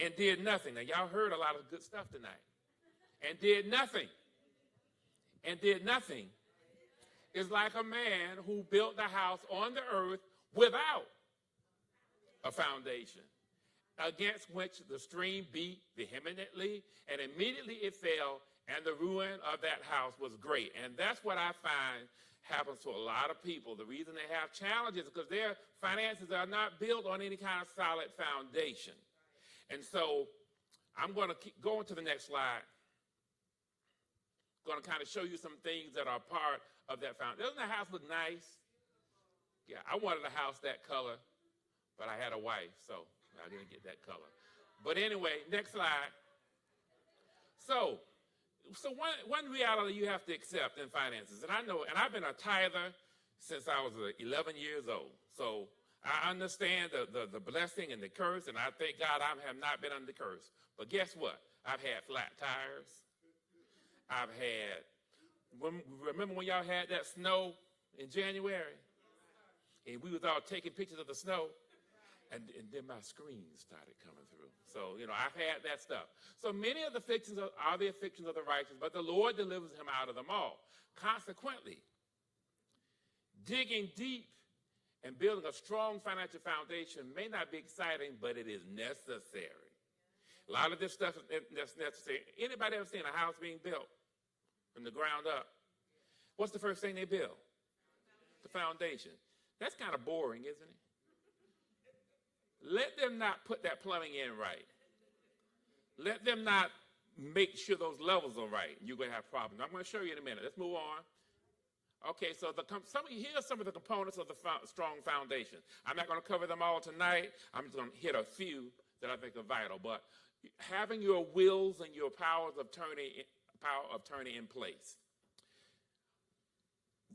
and did nothing. Now, y'all heard a lot of good stuff tonight. And did nothing. And did nothing is like a man who built the house on the earth without a foundation, against which the stream beat vehemently, and immediately it fell, and the ruin of that house was great. And that's what I find happens to a lot of people. The reason they have challenges is because their finances are not built on any kind of solid foundation. And so I'm going to keep going to the next slide. Going to kind of show you some things that are part of that foundation. Doesn't the house look nice? Yeah, I wanted a house that color, but I had a wife, so I didn't get that color. But anyway, next slide. So one reality you have to accept in finances, and I know, and I've been a tither since I was 11 years old. So I understand the blessing and the curse, and I thank God I have not been under the curse. But guess what? I've had flat tires. I've had, remember when y'all had that snow in January? And we was all taking pictures of the snow, and then my screen started coming through. So, I've had that stuff. So many of the afflictions are the afflictions of the righteous, but the Lord delivers him out of them all. Consequently, digging deep and building a strong financial foundation may not be exciting, but it is necessary. A lot of this stuff that's necessary. Anybody ever seen a house being built from the ground up? What's the first thing they build? The foundation. That's kind of boring, isn't it? Let them not put that plumbing in right. Let them not make sure those levels are right. You're going to have problems. I'm going to show you in a minute. Let's move on. Okay, so here's some of the components of the strong foundation. I'm not going to cover them all tonight. I'm just going to hit a few that I think are vital. But having your wills and your power of attorney in place.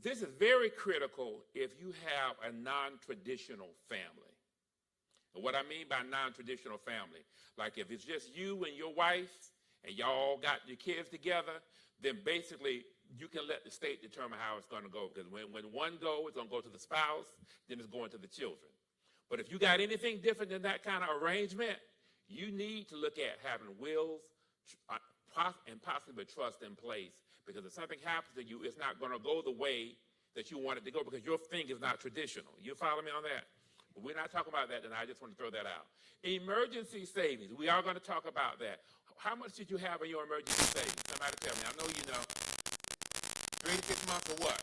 This is very critical if you have a non-traditional family. And what I mean by non-traditional family, like if it's just you and your wife and y'all got your kids together, then basically you can let the state determine how it's going to go. Because when one goes, it's going to go to the spouse, then it's going to the children. But if you got anything different than that kind of arrangement, you need to look at having wills and possibly trust in place. Because if something happens to you, it's not going to go the way that you want it to go because your thing is not traditional. You follow me on that? But we're not talking about that tonight. I just want to throw that out. Emergency savings. We are going to talk about that. How much did you have in your emergency savings? Somebody tell me. I know you know. 3 to 6 months or what?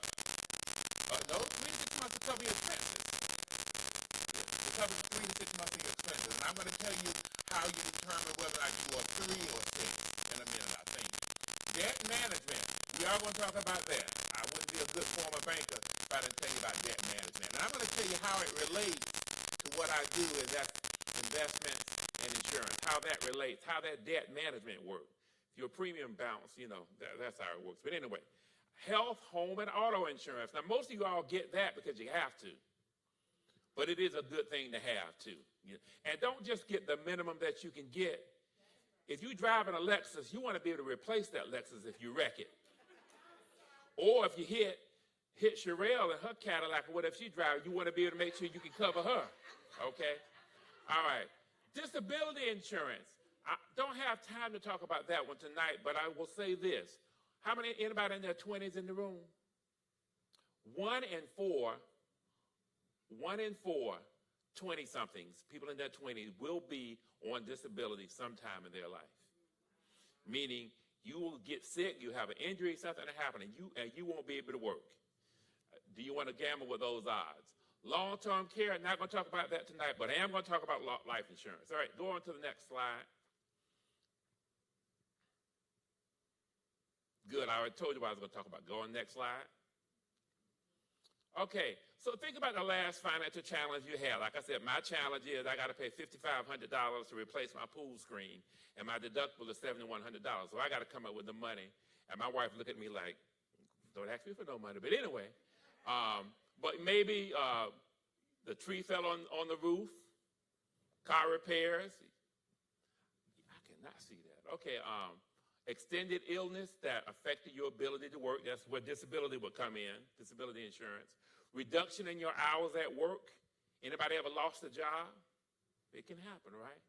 No, 3 to 6 months to cover your expenses. To cover 3 to 6 months of your expenses. And I'm going to tell you how you determine whether or not you are 3 or 6 in a minute, I think. Debt management. We are going to talk about that. I wouldn't be a good former banker if I didn't tell you about debt management. And I'm going to tell you how it relates to what I do, and that's investments and insurance. How that relates, how that debt management works. If your premium bounce, that's how it works. But anyway, health, home, and auto insurance. Now, most of you all get that because you have to. But it is a good thing to have, too. And don't just get the minimum that you can get. If you're driving a Lexus, you want to be able to replace that Lexus if you wreck it. Or if you hit Sherelle and her Cadillac or whatever she drives, you want to be able to make sure you can cover her. Okay? All right. Disability insurance. I don't have time to talk about that one tonight, but I will say this. Anybody in their 20s in the room? 1 in 4 20-somethings, people in their 20s, will be on disability sometime in their life. Meaning you will get sick, you have an injury, something will happen, and you won't be able to work. Do you want to gamble with those odds? Long-term care, not going to talk about that tonight, but I am going to talk about life insurance. All right, go on to the next slide. Good, I already told you what I was going to talk about. Go on next slide. Okay, so think about the last financial challenge you had. Like I said, my challenge is I got to pay $5,500 to replace my pool screen, and my deductible is $7,100. So I got to come up with the money. And my wife looked at me like, don't ask me for no money. But anyway, but maybe the tree fell on the roof, car repairs. I cannot see that. Okay, extended illness that affected your ability to work. That's where disability would come in, disability insurance. Reduction in your hours at work. Anybody ever lost a job? It can happen, right?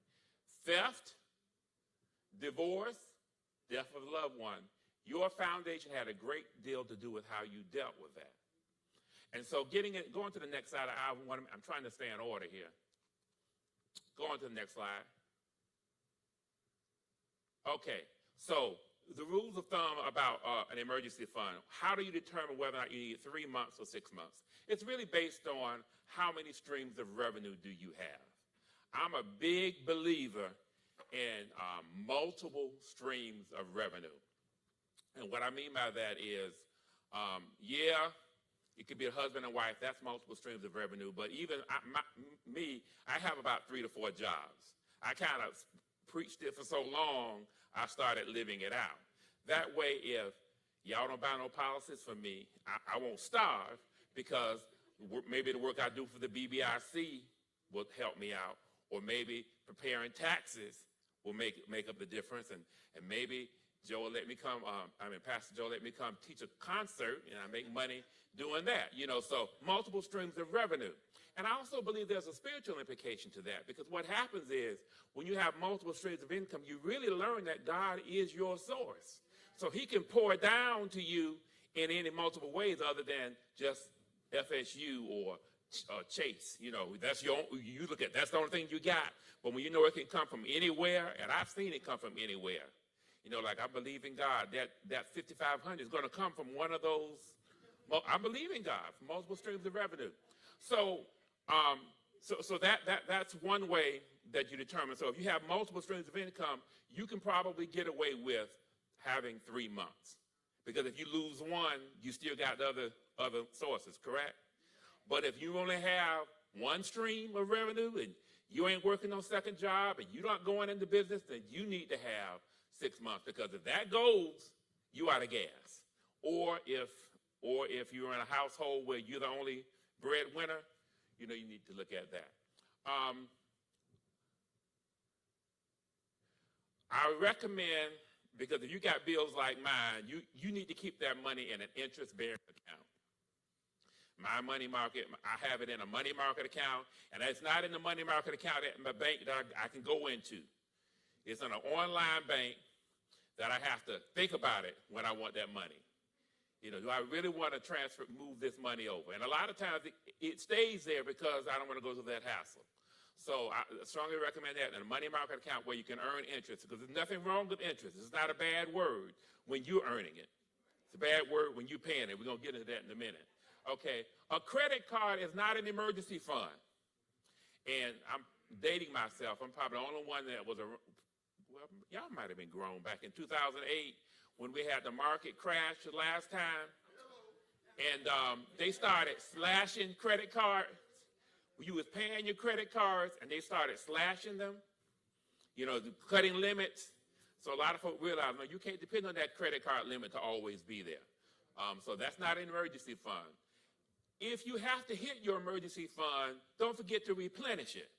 Theft, divorce, death of a loved one. Your foundation had a great deal to do with how you dealt with that. And so going to the next slide, I'm trying to stay in order here. Go on to the next slide. Okay, so the rules of thumb about an emergency fund. How do you determine whether or not you need 3 months or 6 months? It's really based on how many streams of revenue do you have. I'm a big believer in multiple streams of revenue. And what I mean by that is, it could be a husband and wife. That's multiple streams of revenue. But even I have about 3 to 4 jobs. I kind of preached it for so long, I started living it out. That way, if y'all don't buy no policies for me, I won't starve, because maybe the work I do for the BBIC will help me out, or maybe preparing taxes will make up the difference, and maybe Joe let me come, Pastor Joe let me come teach a concert, and I make money doing that, so multiple streams of revenue. And I also believe there's a spiritual implication to that, because what happens is when you have multiple streams of income, you really learn that God is your source. So he can pour down to you in any multiple ways other than just FSU or Chase. That's you look at, that's the only thing you got. But when you know it can come from anywhere, and I've seen it come from anywhere, like I believe in God, that 5,500 is going to come from one of those. I believe in God for multiple streams of revenue. So that's one way that you determine. So if you have multiple streams of income, you can probably get away with having 3 months, because if you lose one, you still got the other sources, correct? But if you only have one stream of revenue and you ain't working no second job and you're not going into business, then you need to have 6 months, because if that goes, you out of gas. Or if you're in a household where you're the only breadwinner, you need to look at that. I recommend, because if you got bills like mine, you need to keep that money in an interest-bearing account. My money market, I have it in a money market account, and it's not in the money market account at my bank that I can go into. It's in an online bank that I have to think about it when I want that money. Do I really want to move this money over? And a lot of times it stays there because I don't want to go through that hassle. So I strongly recommend that in a money market account where you can earn interest, because there's nothing wrong with interest. It's not a bad word when you're earning it. It's a bad word when you're paying it. We're going to get into that in a minute. Okay, a credit card is not an emergency fund. And I'm dating myself. I'm probably the only one that was y'all might have been grown back in 2008 when we had the market crash the last time. And they started slashing credit cards. You was paying your credit cards and they started slashing them, cutting limits. So a lot of folks realize, no, you can't depend on that credit card limit to always be there. So that's not an emergency fund. If you have to hit your emergency fund, don't forget to replenish it.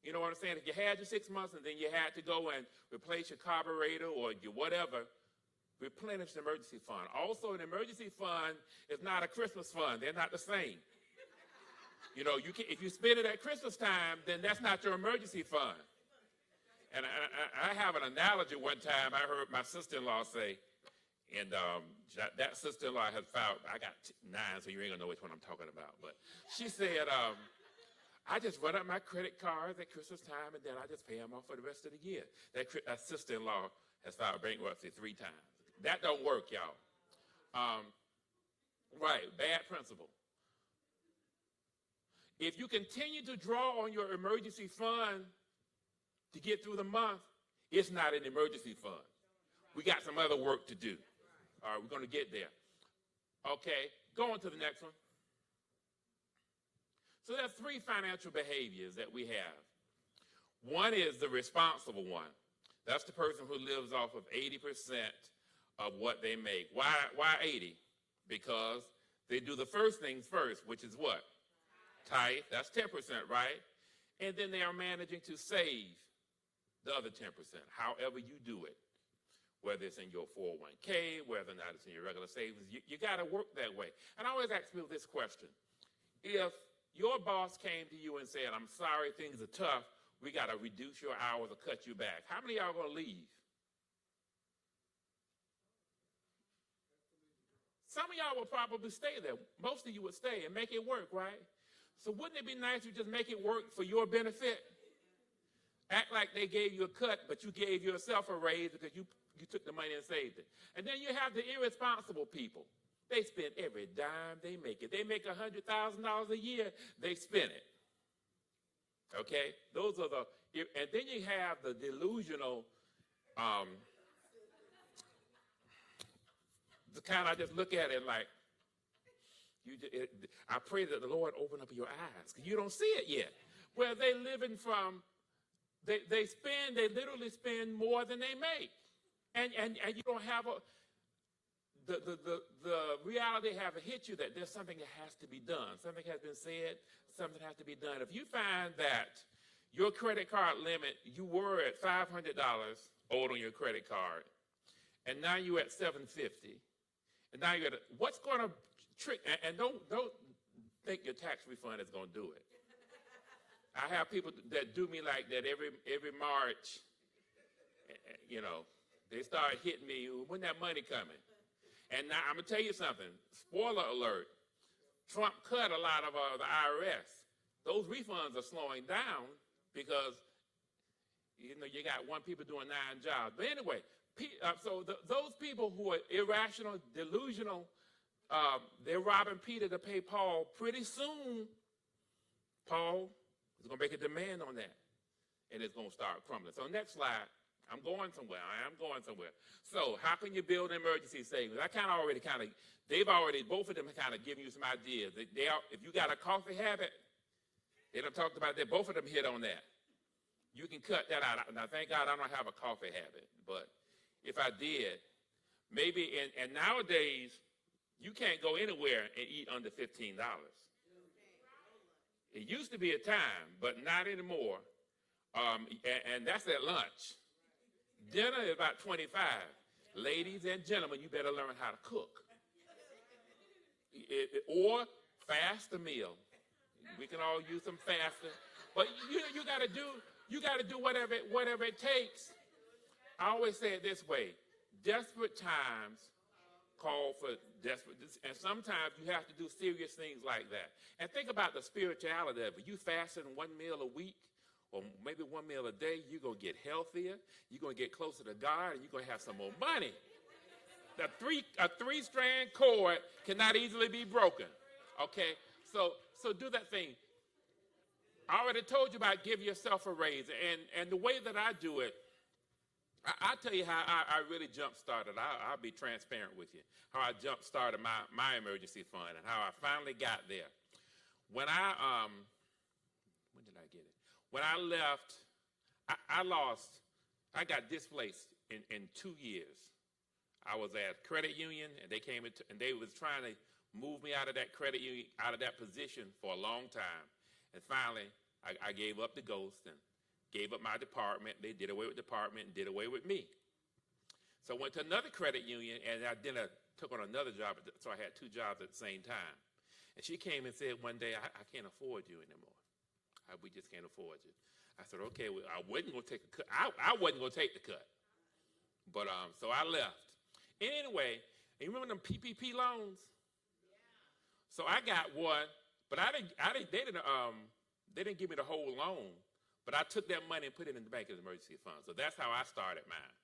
You know what I'm saying? If you had your 6 months and then you had to go and replace your carburetor or your whatever, replenish the emergency fund. Also, an emergency fund is not a Christmas fund. They're not the same. If you spend it at Christmas time, then that's not your emergency fund. And I have an analogy one time I heard my sister-in-law say, and that sister-in-law has filed, I got 9, so you ain't gonna know which one I'm talking about. But she said, I I just run up my credit cards at Christmas time, and then I just pay them off for the rest of the year. That sister-in-law has filed bankruptcy 3 times. That don't work, y'all. Right, bad principle. If you continue to draw on your emergency fund to get through the month, it's not an emergency fund. We got some other work to do. All right, we're going to get there. Okay, go on to the next one. So there are 3 financial behaviors that we have. One is the responsible one. That's the person who lives off of 80% of what they make. Why 80? Because they do the first things first, which is what? Tithe. That's 10%, right? And then they are managing to save the other 10%, however you do it. Whether it's in your 401k, whether or not it's in your regular savings, you got to work that way. And I always ask people this question. If your boss came to you and said, I'm sorry, things are tough, we got to reduce your hours or cut you back, how many of y'all going to leave? Some of y'all will probably stay there. Most of you would stay and make it work, right? So wouldn't it be nice to just make it work for your benefit? Act like they gave you a cut, but you gave yourself a raise because you took the money and saved it. And then you have the irresponsible people. They spend every dime they make it. They make $100,000 a year, they spend it. Okay? Those are and then you have the delusional, the kind I just look at it like, I pray that the Lord open up your eyes, because you don't see it yet. Where they living from, they literally spend more than they make. And you don't have the reality haven't hit you that there's something that has to be done. Something has been said, something has to be done. If you find that your credit card limit, you were at $500 owed on your credit card, and now you're at $750, and now you're at, what's going to trick, and don't think your tax refund is going to do it. I have people that do me like that every March, you know, they start hitting me, when that money coming? And now I'm going to tell you something, spoiler alert, Trump cut a lot of the IRS. Those refunds are slowing down because, you know, you got people doing 9 jobs. But anyway, those people who are irrational, delusional, they're robbing Peter to pay Paul. Pretty soon, Paul is going to make a demand on that, and it's going to start crumbling. So next slide. I'm going somewhere. I am going somewhere. So how can you build emergency savings? Both of them have kind of given you some ideas. If you got a coffee habit, they done talked about that. Both of them hit on that. You can cut that out. Now, thank God I don't have a coffee habit, but if I did, maybe, and nowadays, you can't go anywhere and eat under $15. It used to be a time, but not anymore. And that's at lunch. Dinner is about 25. Ladies and gentlemen, you better learn how to cook. Or fast a meal. We can all use some fasting. But you got to do whatever it takes. I always say it this way. Desperate times call for desperate, and sometimes you have to do serious things like that. And think about the spirituality of it. You fasting 1 meal a week, or maybe 1 meal a day, you're going to get healthier, you're going to get closer to God, and you're going to have some more money. A three-strand cord cannot easily be broken, okay? So do that thing. I already told you about give yourself a raise, and the way that I do it, I'll tell you how I really jump-started. I'll be transparent with you, how I jump-started my emergency fund and how I finally got there. When did I get it? When I left, I got displaced in 2 years. I was at a credit union, and they came into, and they was trying to move me out of that credit union, out of that position for a long time. And finally, I gave up the ghost and gave up my department. They did away with the department and did away with me. So I went to another credit union, and I took on another job. So I had 2 jobs at the same time. And she came and said one day, I can't afford you anymore. We just can't afford you. I said, okay, well, I wasn't going to take a cut. I wasn't going to take the cut. But so I left. And anyway, you remember them PPP loans? Yeah. So I got one, but they They didn't give me the whole loan, but I took that money and put it in the bank as an emergency fund. So that's how I started mine,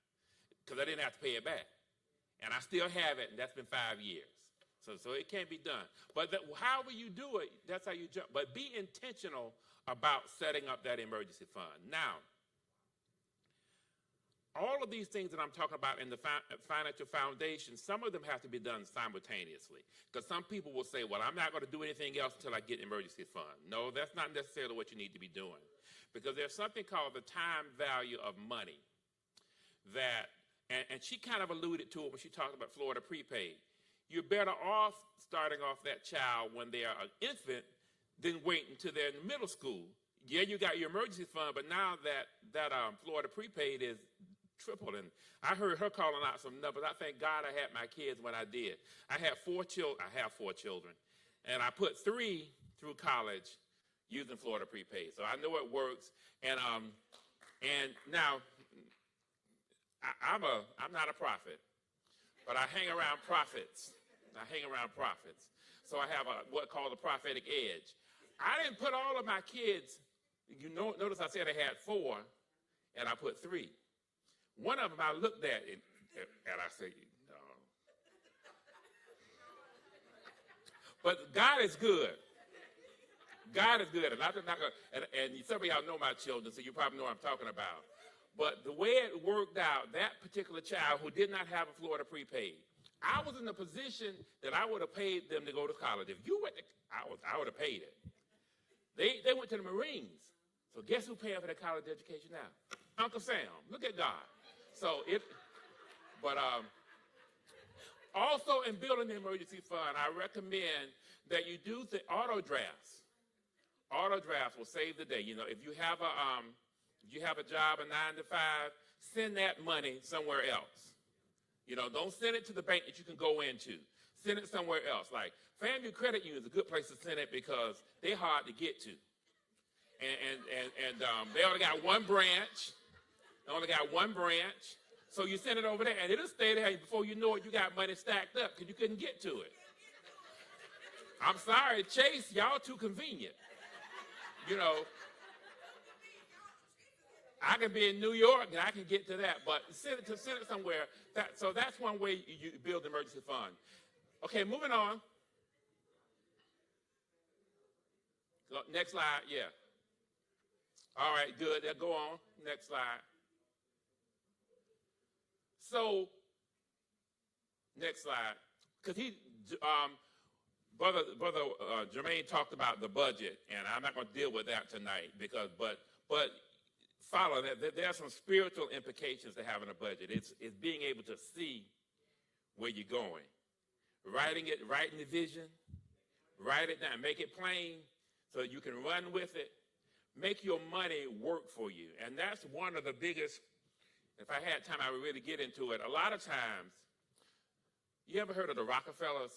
because I didn't have to pay it back. And I still have it, and that's been 5 years. So it can't be done. But however you do it, that's how you jump. But be intentional about setting up that emergency fund. Now, all of these things that I'm talking about in the financial foundation, some of them have to be done simultaneously. Because some people will say, well, I'm not going to do anything else until I get an emergency fund. No, that's not necessarily what you need to be doing. Because there's something called the time value of money that, and she kind of alluded to it when she talked about Florida prepaid. You're better off starting off that child when they are an infant than waiting until they're in middle school. Yeah, you got your emergency fund, but now that Florida prepaid is tripled. And I heard her calling out some numbers. I thank God I had my kids when I did. I have 4 children, and I put 3 through college using Florida prepaid. So I know it works. And now I'm not a prophet, but I hang around prophets. So I have what called a prophetic edge. I didn't put all of my kids, notice I said I had 4, and I put 3. One of them I looked at, and I said, no. But God is good. God is good. And some of y'all know my children, so you probably know what I'm talking about. But the way it worked out, that particular child who did not have a Florida prepaid, I was in a position that I would have paid them to go to college. If you went to, I would have paid it. They went to the Marines. So guess who paying for their college education now? Uncle Sam. Look at God. Also in building the emergency fund, I recommend that you do the auto drafts. Auto drafts will save the day. If you have a job, a 9 to 5, send that money somewhere else. Don't send it to the bank that you can go into. Send it somewhere else. Like Family Credit Union is a good place to send it because they're hard to get to. And they only got one branch. So you send it over there, and it'll stay there. And before you know it, you got money stacked up because you couldn't get to it. I'm sorry, Chase, y'all too convenient. I can be in New York and I can get to that, but send it somewhere. So that's one way you build an emergency fund. Okay, moving on. Next slide, yeah. All right, good. Go on. Next slide. So, next slide. Because Brother Jermaine talked about the budget, and I'm not going to deal with that tonight but follow that. There are some spiritual implications to having a budget. It's being able to see where you're going. Writing the vision, write it down, make it plain so you can run with it. Make your money work for you. And that's one of the biggest, if I had time, I would really get into it. A lot of times, you ever heard of the Rockefellers?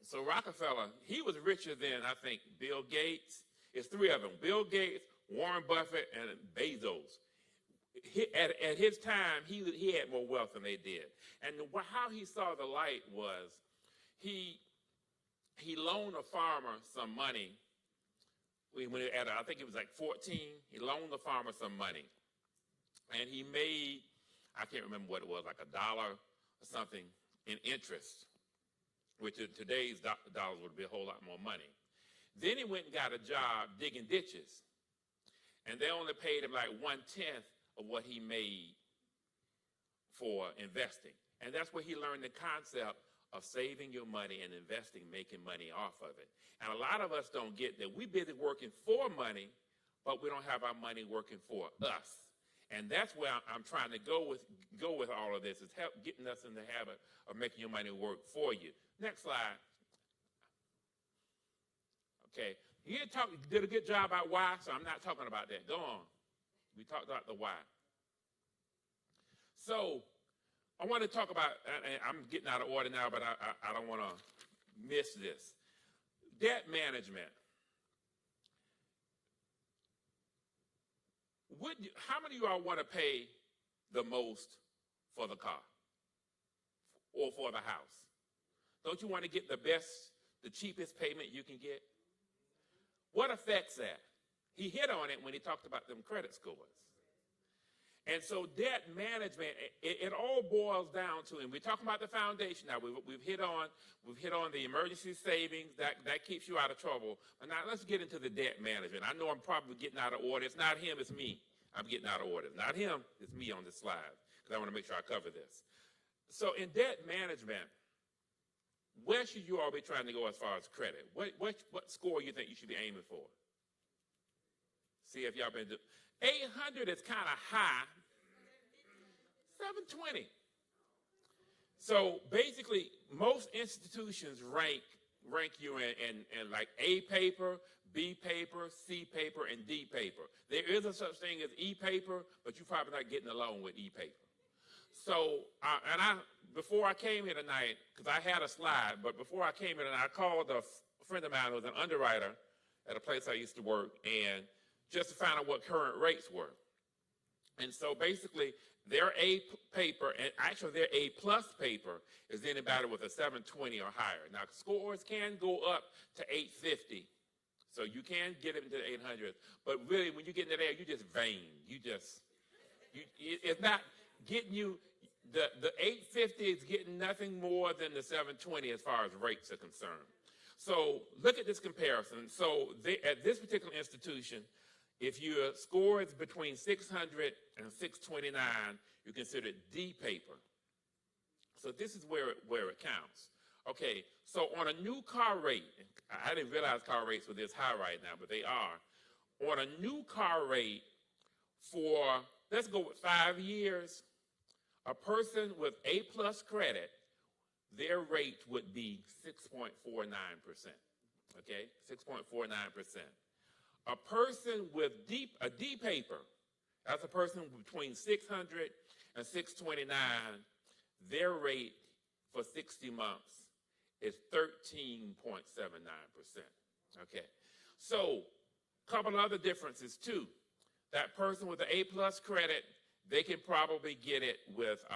So Rockefeller, he was richer than, I think, Bill Gates. It's 3 of them. Bill Gates, Warren Buffett, and Bezos. At his time, he had more wealth than they did. And how he saw the light was he loaned a farmer some money. I think it was like 14, he loaned the farmer some money. And he made, I can't remember what it was, like $1 or something in interest, which in today's dollars would be a whole lot more money. Then he went and got a job digging ditches. And they only paid him like 1/10 of what he made for investing. And that's where he learned the concept of saving your money and investing, making money off of it. And a lot of us don't get that. We're busy working for money, but we don't have our money working for us. And that's where I'm trying to go with all of this, is getting us in the habit of making your money work for you. Next slide. Okay. You did a good job about why, so I'm not talking about that. Go on. We talked about the why. So I want to talk about, and I'm getting out of order now, but I don't want to miss this. Debt management. How many of y'all want to pay the most for the car or for the house? Don't you want to get the cheapest payment you can get? What affects that? He hit on it when he talked about them credit scores. And so debt management, it all boils down to, and we're talking about the foundation now. We've hit on the emergency savings that keeps you out of trouble. But now let's get into the debt management. I know I'm probably getting out of order. It's not him, it's me. I'm getting out of order. Not him, it's me on this slide, because I want to make sure I cover this. So in debt management, where should you all be trying to go as far as credit? What score you think you should be aiming for? See if y'all been doing. 800 is kind of high. 720. So basically, most institutions rank you in like A paper, B paper, C paper, and D paper. There is a such thing as E paper, but you're probably not getting along with E paper. So, before I came here tonight, because I had a slide, but before I came here tonight, I called a friend of mine who was an underwriter at a place I used to work, and just to find out what current rates were. And so basically, their A paper, and actually their A plus paper, is anybody with a 720 or higher. Now, scores can go up to 850, so you can get it into the 800s, but really, when you get into there, you're just vain. It's not getting you, the 850 is getting nothing more than the 720 as far as rates are concerned. So look at this comparison. So at this particular institution, if your score is between 600 and 629, you consider it D paper. So this is where it counts. Okay, so on a new car rate, I didn't realize car rates were this high right now, but they are. On a new car rate for, let's go with 5 years, a person with A plus credit, their rate would be 6.49%. Okay, 6.49%. A person with a D paper, that's a person between 600 and 629, their rate for 60 months is 13.79%. Okay, so a couple other differences too. That person with the A plus credit, they can probably get it with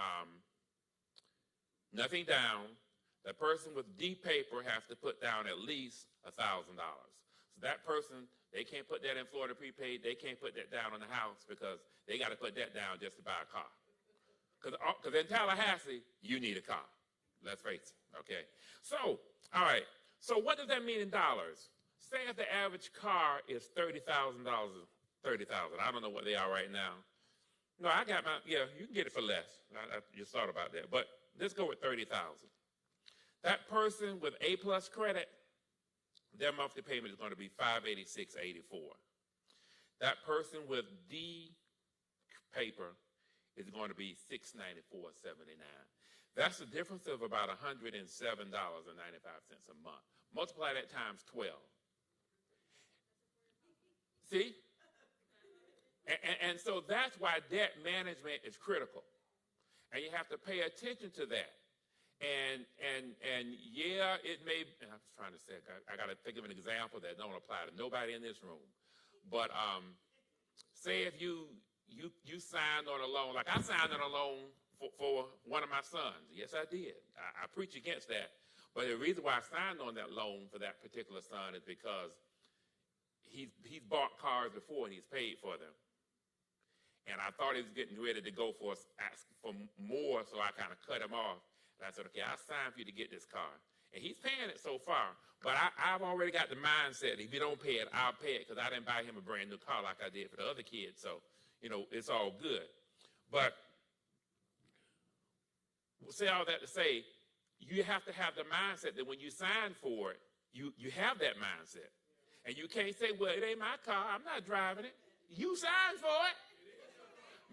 nothing down. The person with D paper has to put down at least $1,000. So that person, they can't put that in Florida prepaid. They can't put that down on the house because they got to put that down just to buy a car. Because in Tallahassee, you need a car. Let's face it, okay? So, all right. So what does that mean in dollars? Say if the average car is $30,000, I don't know what they are right now. No, I got my, yeah, you can get it for less. I just thought about that. But let's go with $30,000. That person with A plus credit, their monthly payment is going to be $586.84. That person with D paper is going to be $694.79. That's a difference of about $107.95 a month. Multiply that times 12. See? And so that's why debt management is critical. And you have to pay attention to that. And yeah, it may, and I'm trying to say, I got to think of an example that don't apply to nobody in this room. But say if you signed on a loan, like I signed on a loan for one of my sons. Yes, I did. I preach against that. But the reason why I signed on that loan for that particular son is because he's bought cars before and he's paid for them. And I thought he was getting ready to go ask for more, so I kind of cut him off. And I said, okay, I'll sign for you to get this car. And he's paying it so far. But I've already got the mindset, if you don't pay it, I'll pay it, because I didn't buy him a brand new car like I did for the other kids. So, it's all good. But we'll say all that to say, you have to have the mindset that when you sign for it, you have that mindset. And you can't say, well, it ain't my car. I'm not driving it. You signed for it.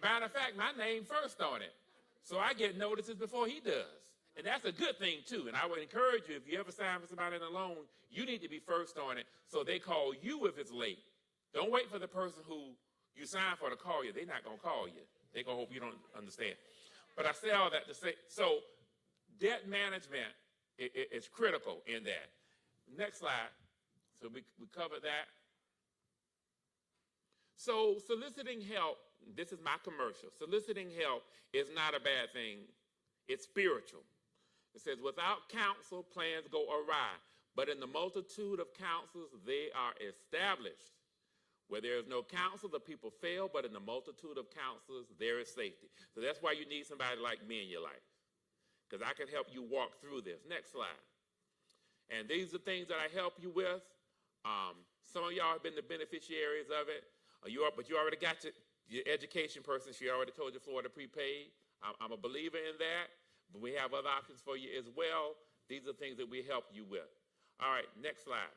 Matter of fact, my name first on it. So I get notices before he does. And that's a good thing, too. And I would encourage you, if you ever sign for somebody in a loan, you need to be first on it so they call you if it's late. Don't wait for the person who you signed for to call you. They're not going to call you. They're going to hope you don't understand. But I say all that to say, so debt management is critical in that. Next slide. So we covered that. So soliciting help, this is my commercial. Soliciting help is not a bad thing. It's spiritual. It says, without counsel, plans go awry. But in the multitude of counsels, they are established. Where there is no counsel, the people fail, but in the multitude of counselors, there is safety. So that's why you need somebody like me in your life, because I can help you walk through this. Next slide. And these are things that I help you with. Some of y'all have been the beneficiaries of it. But you already got your education person. She already told you Florida prepaid. I'm a believer in that. But we have other options for you as well. These are things that we help you with. All right, next slide.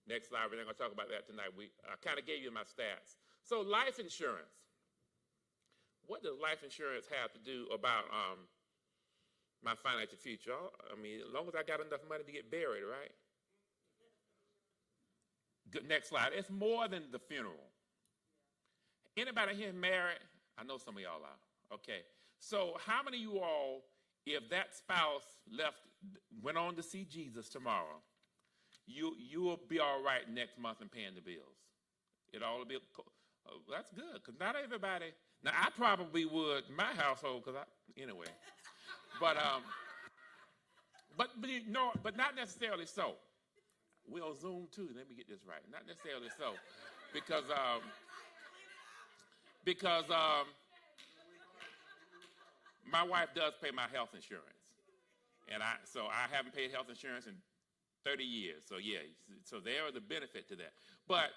Next slide, we're not going to talk about that tonight. I kind of gave you my stats. So life insurance. What does life insurance have to do about my financial future? I mean, as long as I got enough money to get buried, right? Good, next slide. It's more than the funeral. Anybody here married? I know some of y'all are. Okay. So how many of you all, if that spouse went on to see Jesus tomorrow, you will be all right next month in paying the bills? It all will be, that's good, because not everybody, now I probably would in my household, anyway. But not necessarily so. We're on Zoom too, let me get this right. Not necessarily so, because my wife does pay my health insurance. And so I haven't paid health insurance in 30 years. So yeah, so there is a benefit to that. But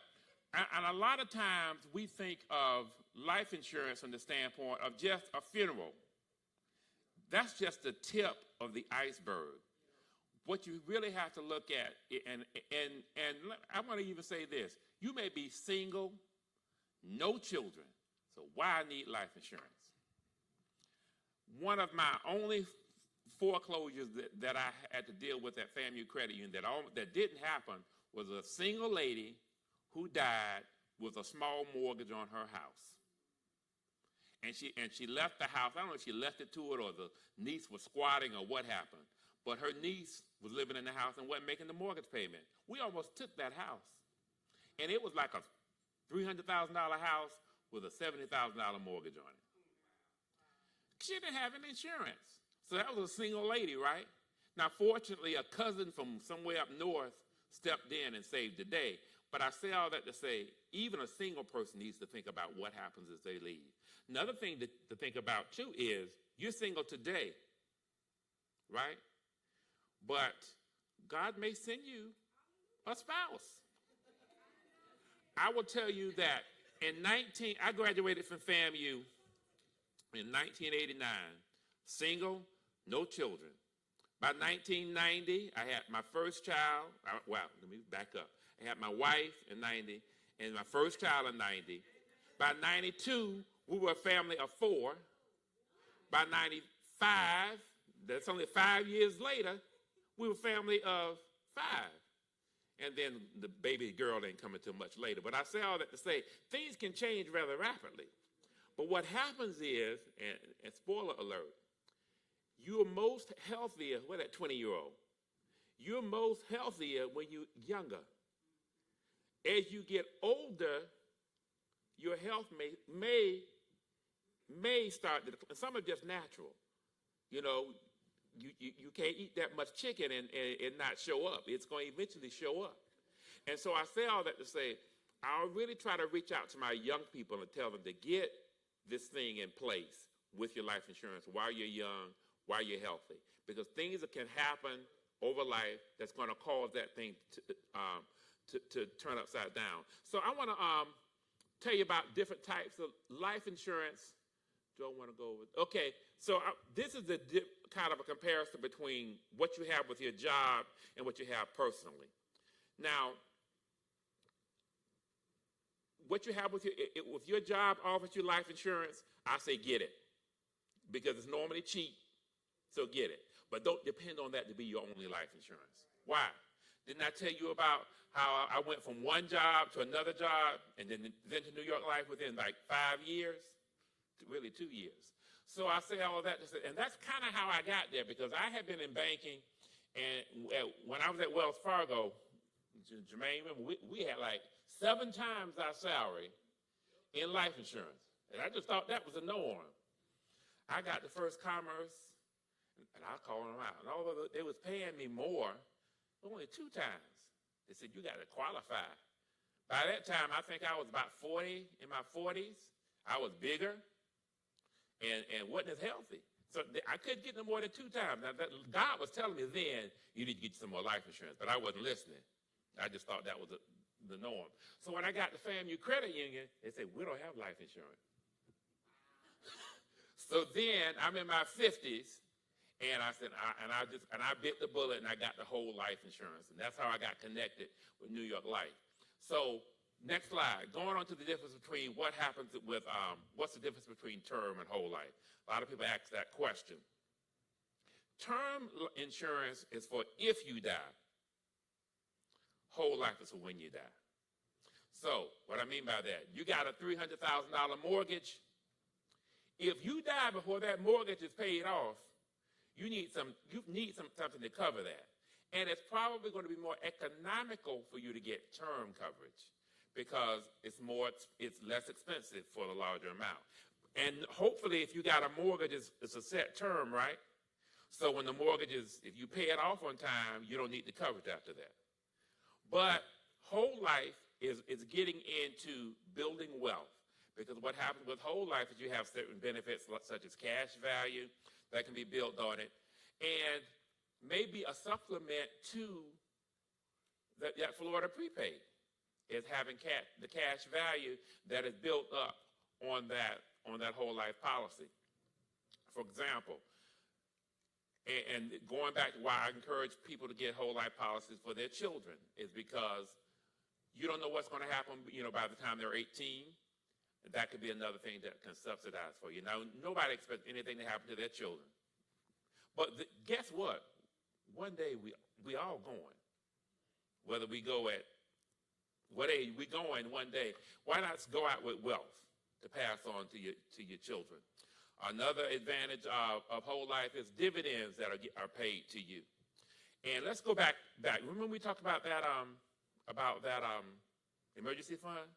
and a lot of times we think of life insurance from the standpoint of just a funeral. That's just the tip of the iceberg. What you really have to look at, and I want to even say this: you may be single, no children. So why need life insurance? One of my only foreclosures that I had to deal with at FAMU Credit Union that didn't happen was a single lady who died with a small mortgage on her house. And she left the house. I don't know if she left it to it or the niece was squatting or what happened. But her niece was living in the house and wasn't making the mortgage payment. We almost took that house. And it was like a $300,000 house with a $70,000 mortgage on it. She didn't have any insurance. So that was a single lady, right? Now, fortunately, a cousin from somewhere up north stepped in and saved the day. But I say all that to say, even a single person needs to think about what happens as they leave. Another thing to think about, too, is you're single today, right? But God may send you a spouse. I will tell you that I graduated from FAMU in 1989, single, no children. By 1990, I had my first child. Let me back up. I had my wife in 90 and my first child in 90. By 92, we were a family of 4. By 95, that's only 5 years later, we were a family of 5. And then the baby girl ain't coming till much later. But I say all that to say, things can change rather rapidly. But what happens is, and spoiler alert, you're most healthier, that 20-year-old? You're most healthier when you're younger. As you get older, your health may start to decline. Some are just natural. You know, you can't eat that much chicken and not show up. It's going to eventually show up. And so I say all that to say, I'll really try to reach out to my young people and tell them to get this thing in place with your life insurance while you're young, while you're healthy. Because things that can happen over life that's going to cause that thing to turn upside down. So I want to tell you about different types of life insurance. Do I want to go with? Okay, so this is the kind of a comparison between what you have with your job and what you have personally. Now, what you have with your job offers you life insurance, I say get it, because it's normally cheap, so get it. But don't depend on that to be your only life insurance. Why? Didn't I tell you about how I went from one job to another job and then to New York Life within like 5 years? Really 2 years. So I say all that to say, and that's kind of how I got there, because I had been in banking, and when I was at Wells Fargo, Jermaine, remember, we had like 7 times our salary in life insurance. And I just thought that was the norm. I got to First Commerce, And I called them out. And although they was paying me more, only 2 times. They said, you got to qualify. By that time, I think I was about 40, in my 40s. I was bigger and wasn't as healthy. So I couldn't get no more than 2 times. Now, God was telling me then, you need to get some more life insurance, but I wasn't listening. I just thought that was the norm. So when I got to FAMU Credit Union, they said, we don't have life insurance. So then I'm in my 50s, and I said, I bit the bullet, and I got the whole life insurance, and that's how I got connected with New York Life. So next slide, going on to the difference between what happens with, what's the difference between term and whole life? A lot of people ask that question. Term insurance is for if you die. Whole life is for when you die. So what I mean by that, you got a $300,000 mortgage. If you die before that mortgage is paid off, you need something to cover that. And it's probably going to be more economical for you to get term coverage because it's less expensive for the larger amount. And hopefully if you got a mortgage, it's a set term, right? So when the mortgage if you pay it off on time, you don't need the coverage after that. But whole life is getting into building wealth. Because what happens with whole life is you have certain benefits such as cash value that can be built on it, and maybe a supplement to that Florida prepaid is having the cash value that is built up on that whole life policy. For example, and going back to why I encourage people to get whole life policies for their children is because you don't know what's going to happen, by the time they're 18. That could be another thing that can subsidize for you. Now, nobody expects anything to happen to their children. But guess what? One day we all going. Whether we go at what age we going one day, why not go out with wealth to pass on to your children? Another advantage of whole life is dividends that are paid to you. And let's go back. Remember we talked about that emergency fund?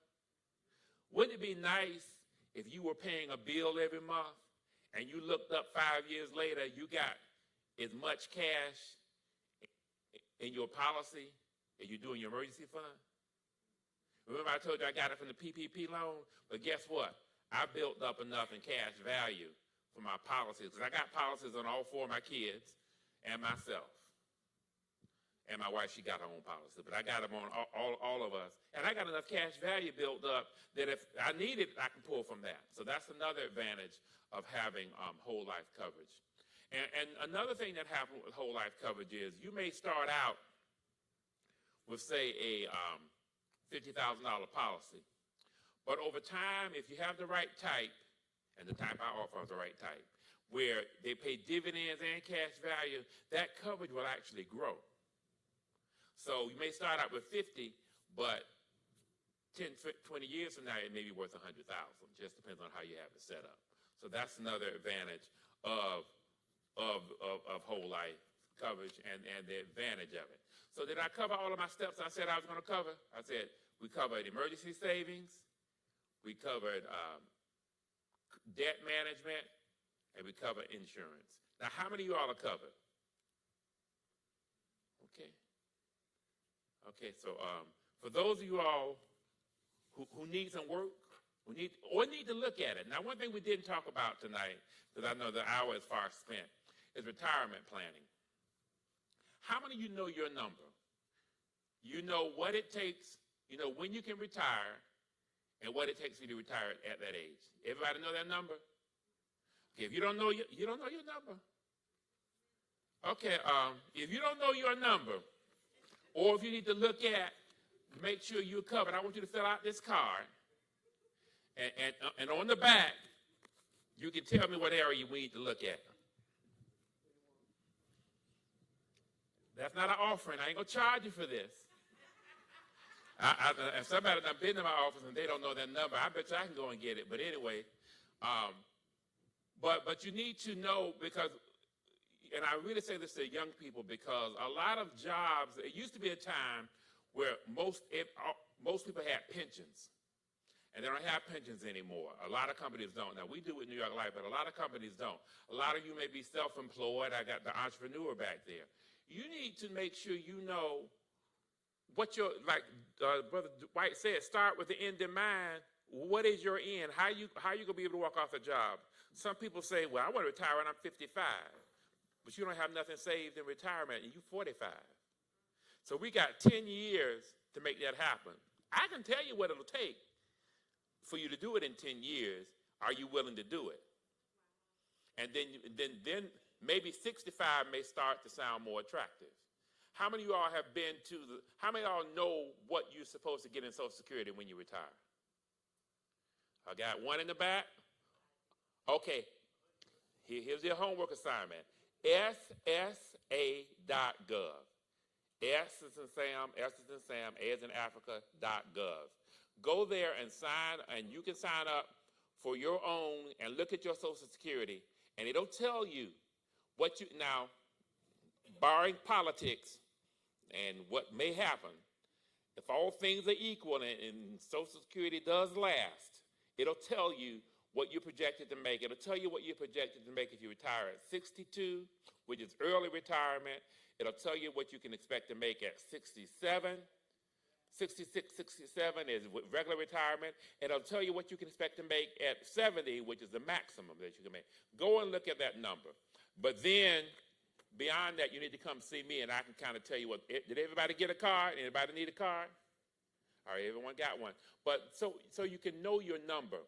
Wouldn't it be nice if you were paying a bill every month and you looked up 5 years later, you got as much cash in your policy as you do in your emergency fund? Remember I told you I got it from the PPP loan? But guess what? I built up enough in cash value for my policies because I got policies on all 4 of my kids and myself. And my wife, she got her own policy, but I got them on all of us. And I got enough cash value built up that if I need it, I can pull from that. So that's another advantage of having whole life coverage. And another thing that happens with whole life coverage is you may start out with, say, a $50,000 policy. But over time, if you have the right type, and the type I offer is the right type, where they pay dividends and cash value, that coverage will actually grow. So you may start out with 50, but 10, 20 years from now, it may be worth 100,000. Just depends on how you have it set up. So that's another advantage of whole life coverage and the advantage of it. So did I cover all of my steps I said I was going to cover? I said we covered emergency savings, we covered debt management, and we covered insurance. Now, how many of you all are covered? Okay, so for those of you all who need some work, need to look at it. Now, one thing we didn't talk about tonight, because I know the hour is far spent, is retirement planning. How many of you know your number? You know what it takes, you know when you can retire, and what it takes for you to retire at that age. Everybody know that number? Okay, if you don't know you don't know your number. Okay, if you don't know your number, or if you need to look at, make sure you're covered, I want you to fill out this card. And on the back, you can tell me what area you need to look at. That's not an offering. I ain't going to charge you for this. If somebody done been to my office and they don't know that number, I bet you I can go and get it. But anyway, but you need to know because, and I really say this to young people because a lot of jobs, it used to be a time where most people had pensions. and they don't have pensions anymore. A lot of companies don't. Now, we do with New York Life, but a lot of companies don't. A lot of you may be self-employed. I got the entrepreneur back there. You need to make sure you know what your, like Brother White said, start with the end in mind. What is your end? How you going to be able to walk off a job? Some people say, well, I want to retire when I'm 55. But you don't have nothing saved in retirement, and you're 45. So we got 10 years to make that happen. I can tell you what it'll take for you to do it in 10 years. Are you willing to do it? And then maybe 65 may start to sound more attractive. How many of you all have been to how many of y'all know what you're supposed to get in Social Security when you retire? I got one in the back. Okay, here's your homework assignment. SSA.gov. S is in Sam, S is in Sam, A is in Africa.gov. Go there and sign, and you can sign up for your own and look at your Social Security, and it'll tell you what you, now, barring politics and what may happen, if all things are equal and Social Security does last, it'll tell you what you're projected to make. It'll tell you what you're projected to make if you retire at 62, which is early retirement. It'll tell you what you can expect to make at 67, 66, 67 is regular retirement. And it'll tell you what you can expect to make at 70, which is the maximum that you can make. Go and look at that number. But then, beyond that, you need to come see me, and I can kind of tell you what. Did everybody get a card? Anybody need a card? All right, everyone got one. But so you can know your number,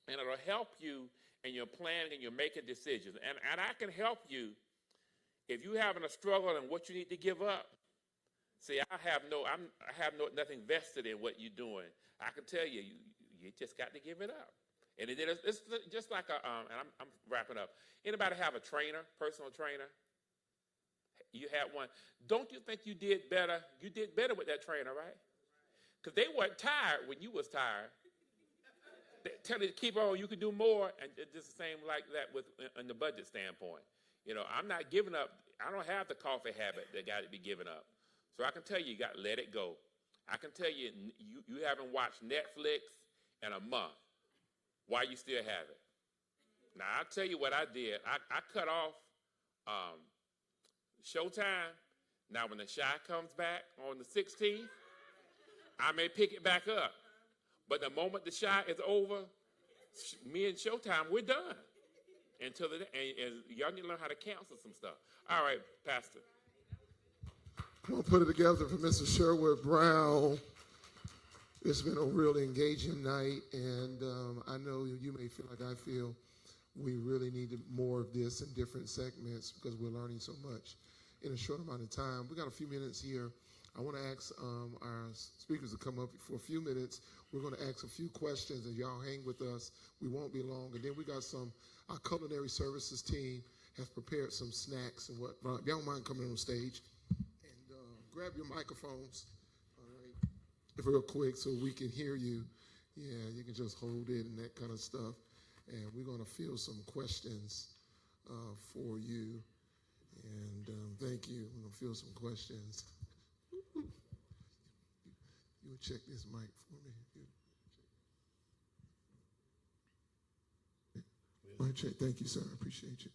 and it'll help you in your planning and you're making decisions. And I can help you if you're having a struggle and what you need to give up. See, I have nothing vested in what you're doing. I can tell you, you just got to give it up. And it's just like and I'm wrapping up. Anybody have a trainer, personal trainer? You had one. Don't you think you did better? You did better with that trainer, right? Because they weren't tired when you was tired. They tell you to keep on, you can do more, and it's just the same like that with in the budget standpoint. You know, I'm not giving up. I don't have the coffee habit that got to be given up. So I can tell you got to let it go. I can tell you, you haven't watched Netflix in a month. Why you still have it? Now, I'll tell you what I did. I cut off Showtime. Now, when the Shy comes back on the 16th, I may pick it back up. But the moment the Shy is over, me and Showtime, we're done. And y'all need to learn how to cancel some stuff. All right, Pastor. We'll put it together for Mr. Sherwood Brown. It's been a really engaging night, and I know you may feel like I feel. We really need more of this in different segments because we're learning so much in a short amount of time. We got a few minutes here. I want to ask our speakers to come up for a few minutes. We're going to ask a few questions, and y'all hang with us. We won't be long. And then we got our culinary services team has prepared some snacks and what. Y'all don't mind coming on stage and grab your microphones, all right, real quick so we can hear you. Yeah, you can just hold it and that kind of stuff. And we're going to field some questions for you. And thank you. We're going to field some questions. You would check this mic for me. Mic check. Thank you, sir. I appreciate you.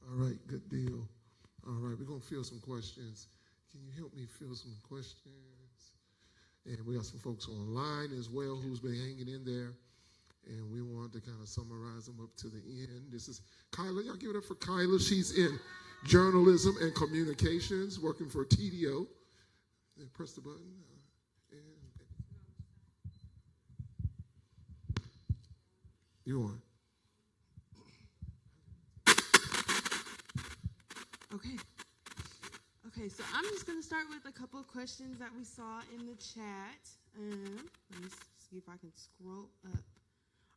All right, good deal. All right, we're going to field some questions. Can you help me field some questions? And we got some folks online as well who's been hanging in there. And we want to kind of summarize them up to the end. This is Kyla. Y'all give it up for Kyla. She's in journalism and communications, working for TDO. And press the button. You on. Okay, so I'm just going to start with a couple of questions that we saw in the chat. Let me see if I can scroll up.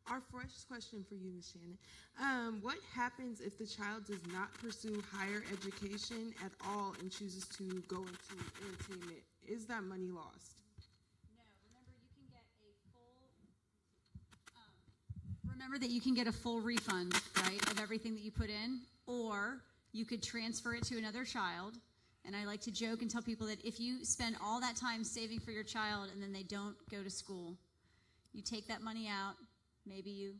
Our first question for you, Ms. Shannon. What happens if the child does not pursue higher education at all and chooses to go into entertainment? Is that money lost? Remember that you can get a full refund, right, of everything that you put in, or you could transfer it to another child. And I like to joke and tell people that if you spend all that time saving for your child and then they don't go to school, You take that money out. Maybe you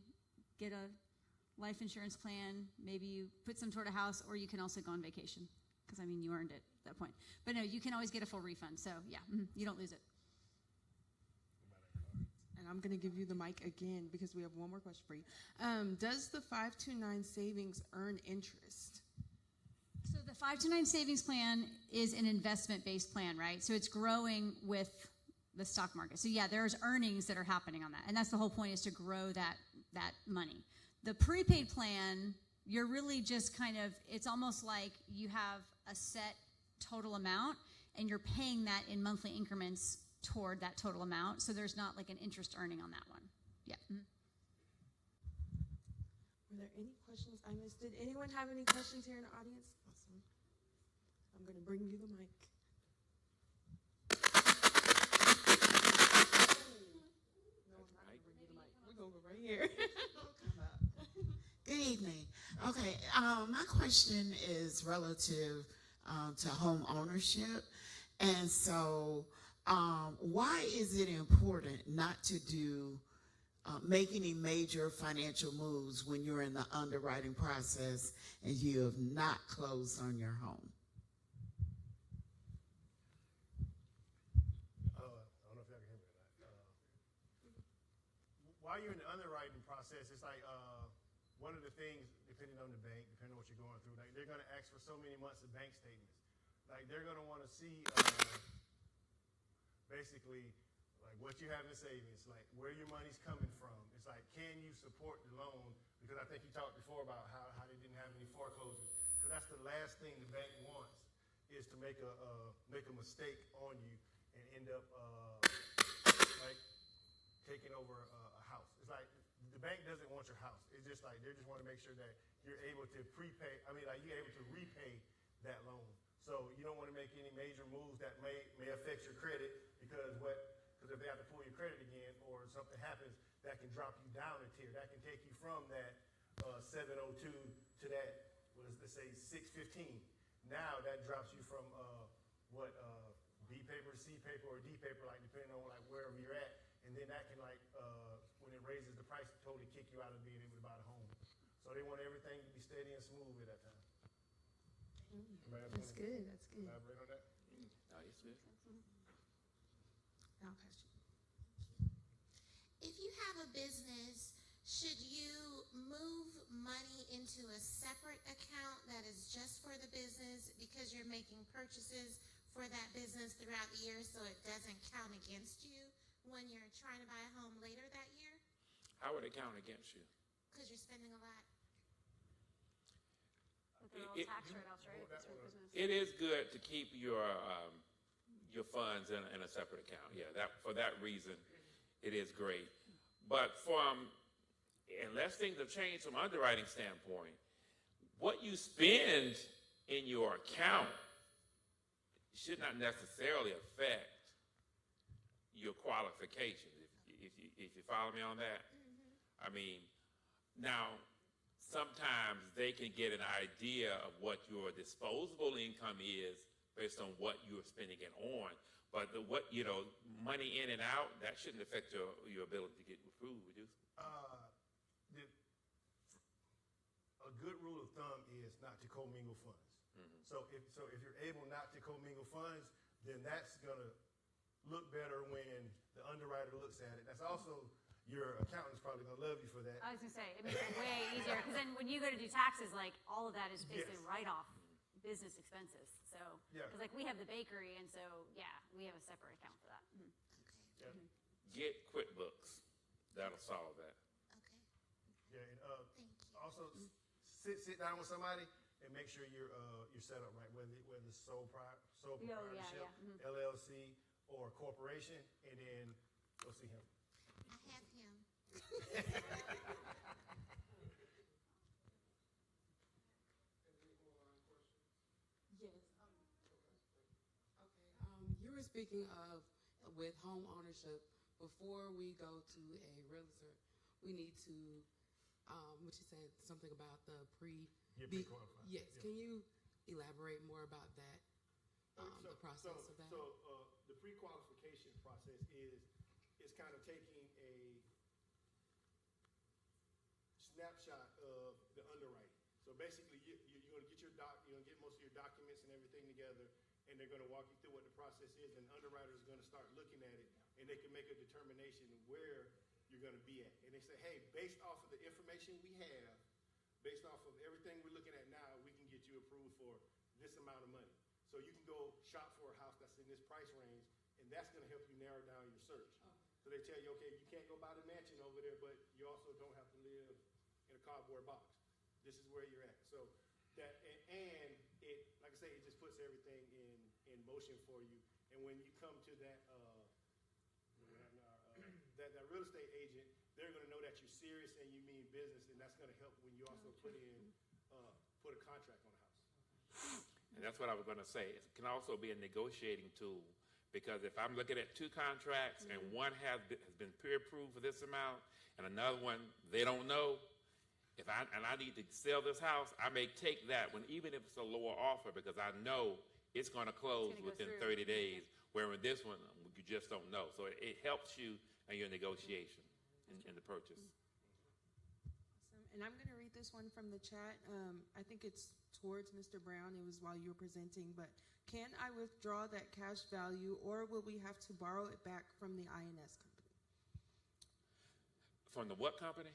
get a life insurance plan. Maybe you put some toward a house, or you can also go on vacation. Because, I mean, you earned it at that point. But no, you can always get a full refund. So, yeah, you don't lose it. And I'm going to give you the mic again because we have one more question for you. Does the 529 savings earn interest? So the 529 savings plan is an investment-based plan, right? So it's growing with the stock market. So yeah, there's earnings that are happening on that. And that's the whole point, is to grow that money. The prepaid plan, you're really just kind of, it's almost like you have a set total amount and you're paying that in monthly increments toward that total amount. So there's not like an interest earning on that one. Yeah. Were there any questions I missed? Did anyone have any questions here in the audience? Awesome. I'm going to bring you the mic. No, I'm not going to bring you the mic. We're going to go right here. Good evening. Okay, my question is relative to home ownership. And so why is it important not to make any major financial moves when you're in the underwriting process and you have not closed on your home? I don't know if y'all can hear me or not. While you're in the underwriting process, it's like one of the things, depending on the bank, depending on what you're going through, like they're going to ask for so many months of bank statements. Like they're going to want to see basically like what you have in savings, like where your money's coming from. It's like, can you support the loan? Because I think you talked before about how they didn't have any foreclosures. Because that's the last thing the bank wants, is to make a mistake on you and end up like taking over a house. It's like the bank doesn't want your house. It's just like they just want to make sure that you're able to you're able to repay that loan. So you don't want to make any major moves that may affect your credit, because if they have to pull your credit again or something happens, that can drop you down a tier. That can take you from that 702 to that, let's say 615. Now that drops you from B paper, C paper, or D paper, like depending on like wherever you're at. And then that can when it raises the price, totally kick you out of being able to buy the home. So they want everything to be steady and smooth at that time. That's good. That's good. Elaborate on that? No, it's good. I'll pass you. If you have a business, should you move money into a separate account that is just for the business because you're making purchases for that business throughout the year, so it doesn't count against you when you're trying to buy a home later that year? How would it count against you? Because you're spending a lot. But they're all tax write-offs, right? That's for business. It is good to keep your funds in a separate account. Yeah, for that reason, it is great. But unless things have changed from underwriting standpoint, what you spend in your account should not necessarily affect your qualifications. If you follow me on that, I mean, now sometimes they can get an idea of what your disposable income is based on what you're spending it on. But money in and out, that shouldn't affect your ability to get approved, would you? A good rule of thumb is not to commingle funds. Mm-hmm. So if you're able not to commingle funds, then that's gonna look better when the underwriter looks at it. That's also, your accountant's probably gonna love you for that. I was gonna say, it makes it way easier, because then when you go to do taxes, like all of that is basically write-off business expenses. So, because like we have the bakery, and so we have a separate account for that. Okay. Yeah. Get QuickBooks. That'll solve that. Okay. Yeah, and Thank you. also sit down with somebody and make sure you're set up right, whether it's sole proprietorship, LLC, or corporation, and then go see him. I have him. Yes. You were speaking of with home ownership. Before we go to a realtor, we need to, what you said, something about the pre-qualified. Yes. Yeah. Can you elaborate more about that? The process of that? So the pre-qualification process is kind of taking a snapshot of the underwriting. So basically, you're going to get get most of your documents and everything together, and they're going to walk you through what the process is, and underwriters are going to start looking at it, and they can make a determination where you're going to be at. And they say, hey, based off of the information we have, based off of everything we're looking at now, we can get you approved for this amount of money. So you can go shop for a house that's in this price range, and that's going to help you narrow down your search. So they tell you, okay, you can't go buy the mansion over there, but you also don't have to live in a cardboard box. This is where you're at. So that, and it, like I say, it just puts everything in motion for you. And when you come to that, that real estate agent, they're going to know that you're serious and you mean business, and that's going to help when you also put a contract on the house. And that's what I was going to say. It can also be a negotiating tool, because if I'm looking at two contracts and one has been pre-approved for this amount and another one they don't know, if I need to sell this house, I may take that one, even if it's a lower offer, because I know it's going to close within 30 days, where in this one, you just don't know. So it helps you in your negotiation in the purchase. Awesome. And I'm going to read this one from the chat. I think it's towards Mr. Brown. It was while you were presenting, but can I withdraw that cash value, or will we have to borrow it back from the INS company? From the what company?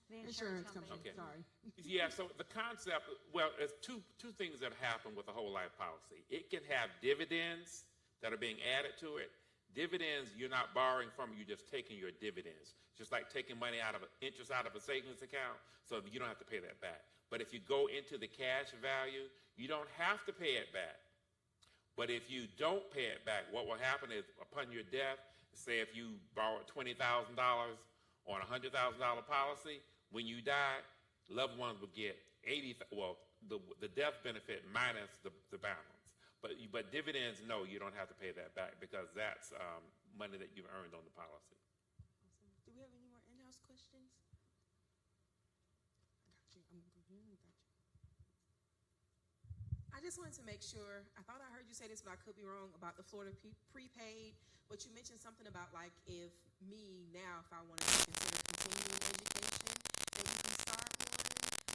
The Insurance company. Okay. Sorry. Yeah, so the concept, well, there's two things that happen with a whole life policy. It can have dividends that are being added to it. Dividends, you're not borrowing from, you're just taking your dividends. Just like taking money interest out of a savings account, so you don't have to pay that back. But if you go into the cash value, you don't have to pay it back. But if you don't pay it back, what will happen is, upon your death, say if you borrowed $20,000 on a $100,000 policy, when you die, loved ones will get the death benefit minus the balance. But dividends, no, you don't have to pay that back, because that's money that you've earned on the policy. Awesome. Do we have any more in-house questions? I got you. I'm going to go here. I got you. I just wanted to make sure, I thought I heard you say this, but I could be wrong, about the Florida prepaid, but you mentioned something about, like, if I wanted to consider continuing education, that you can start one.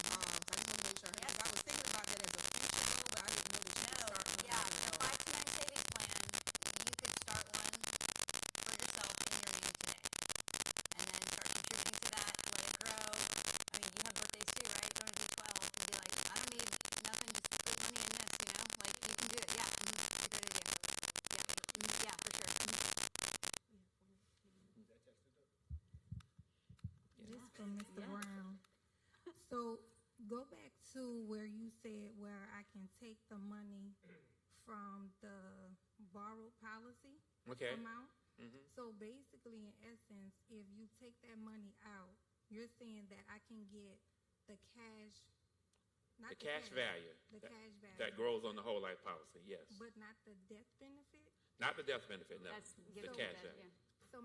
So I just want to make sure, because I was thinking about that as a future goal, but I didn't know that you could start one. Yeah, so 529 savings plan, you could start one for yourself in your name today. And then start contributing to that, let it grow. I mean, you have birthdays too, right? You want to do 12 and be like, I don't need nothing, just put money in this, you know? Like, you can do it, yeah. It's a great idea. Yeah, for sure. This from Mr. Brown. So go back to where you said where I can take the money from the borrowed policy amount. So basically, in essence, if you take that money out, you're saying that I can get the cash, not The cash value. the cash value, That grows on the whole life policy, yes. but not the death benefit. Not the death benefit, no. That's The given cash with it, value. yeah. So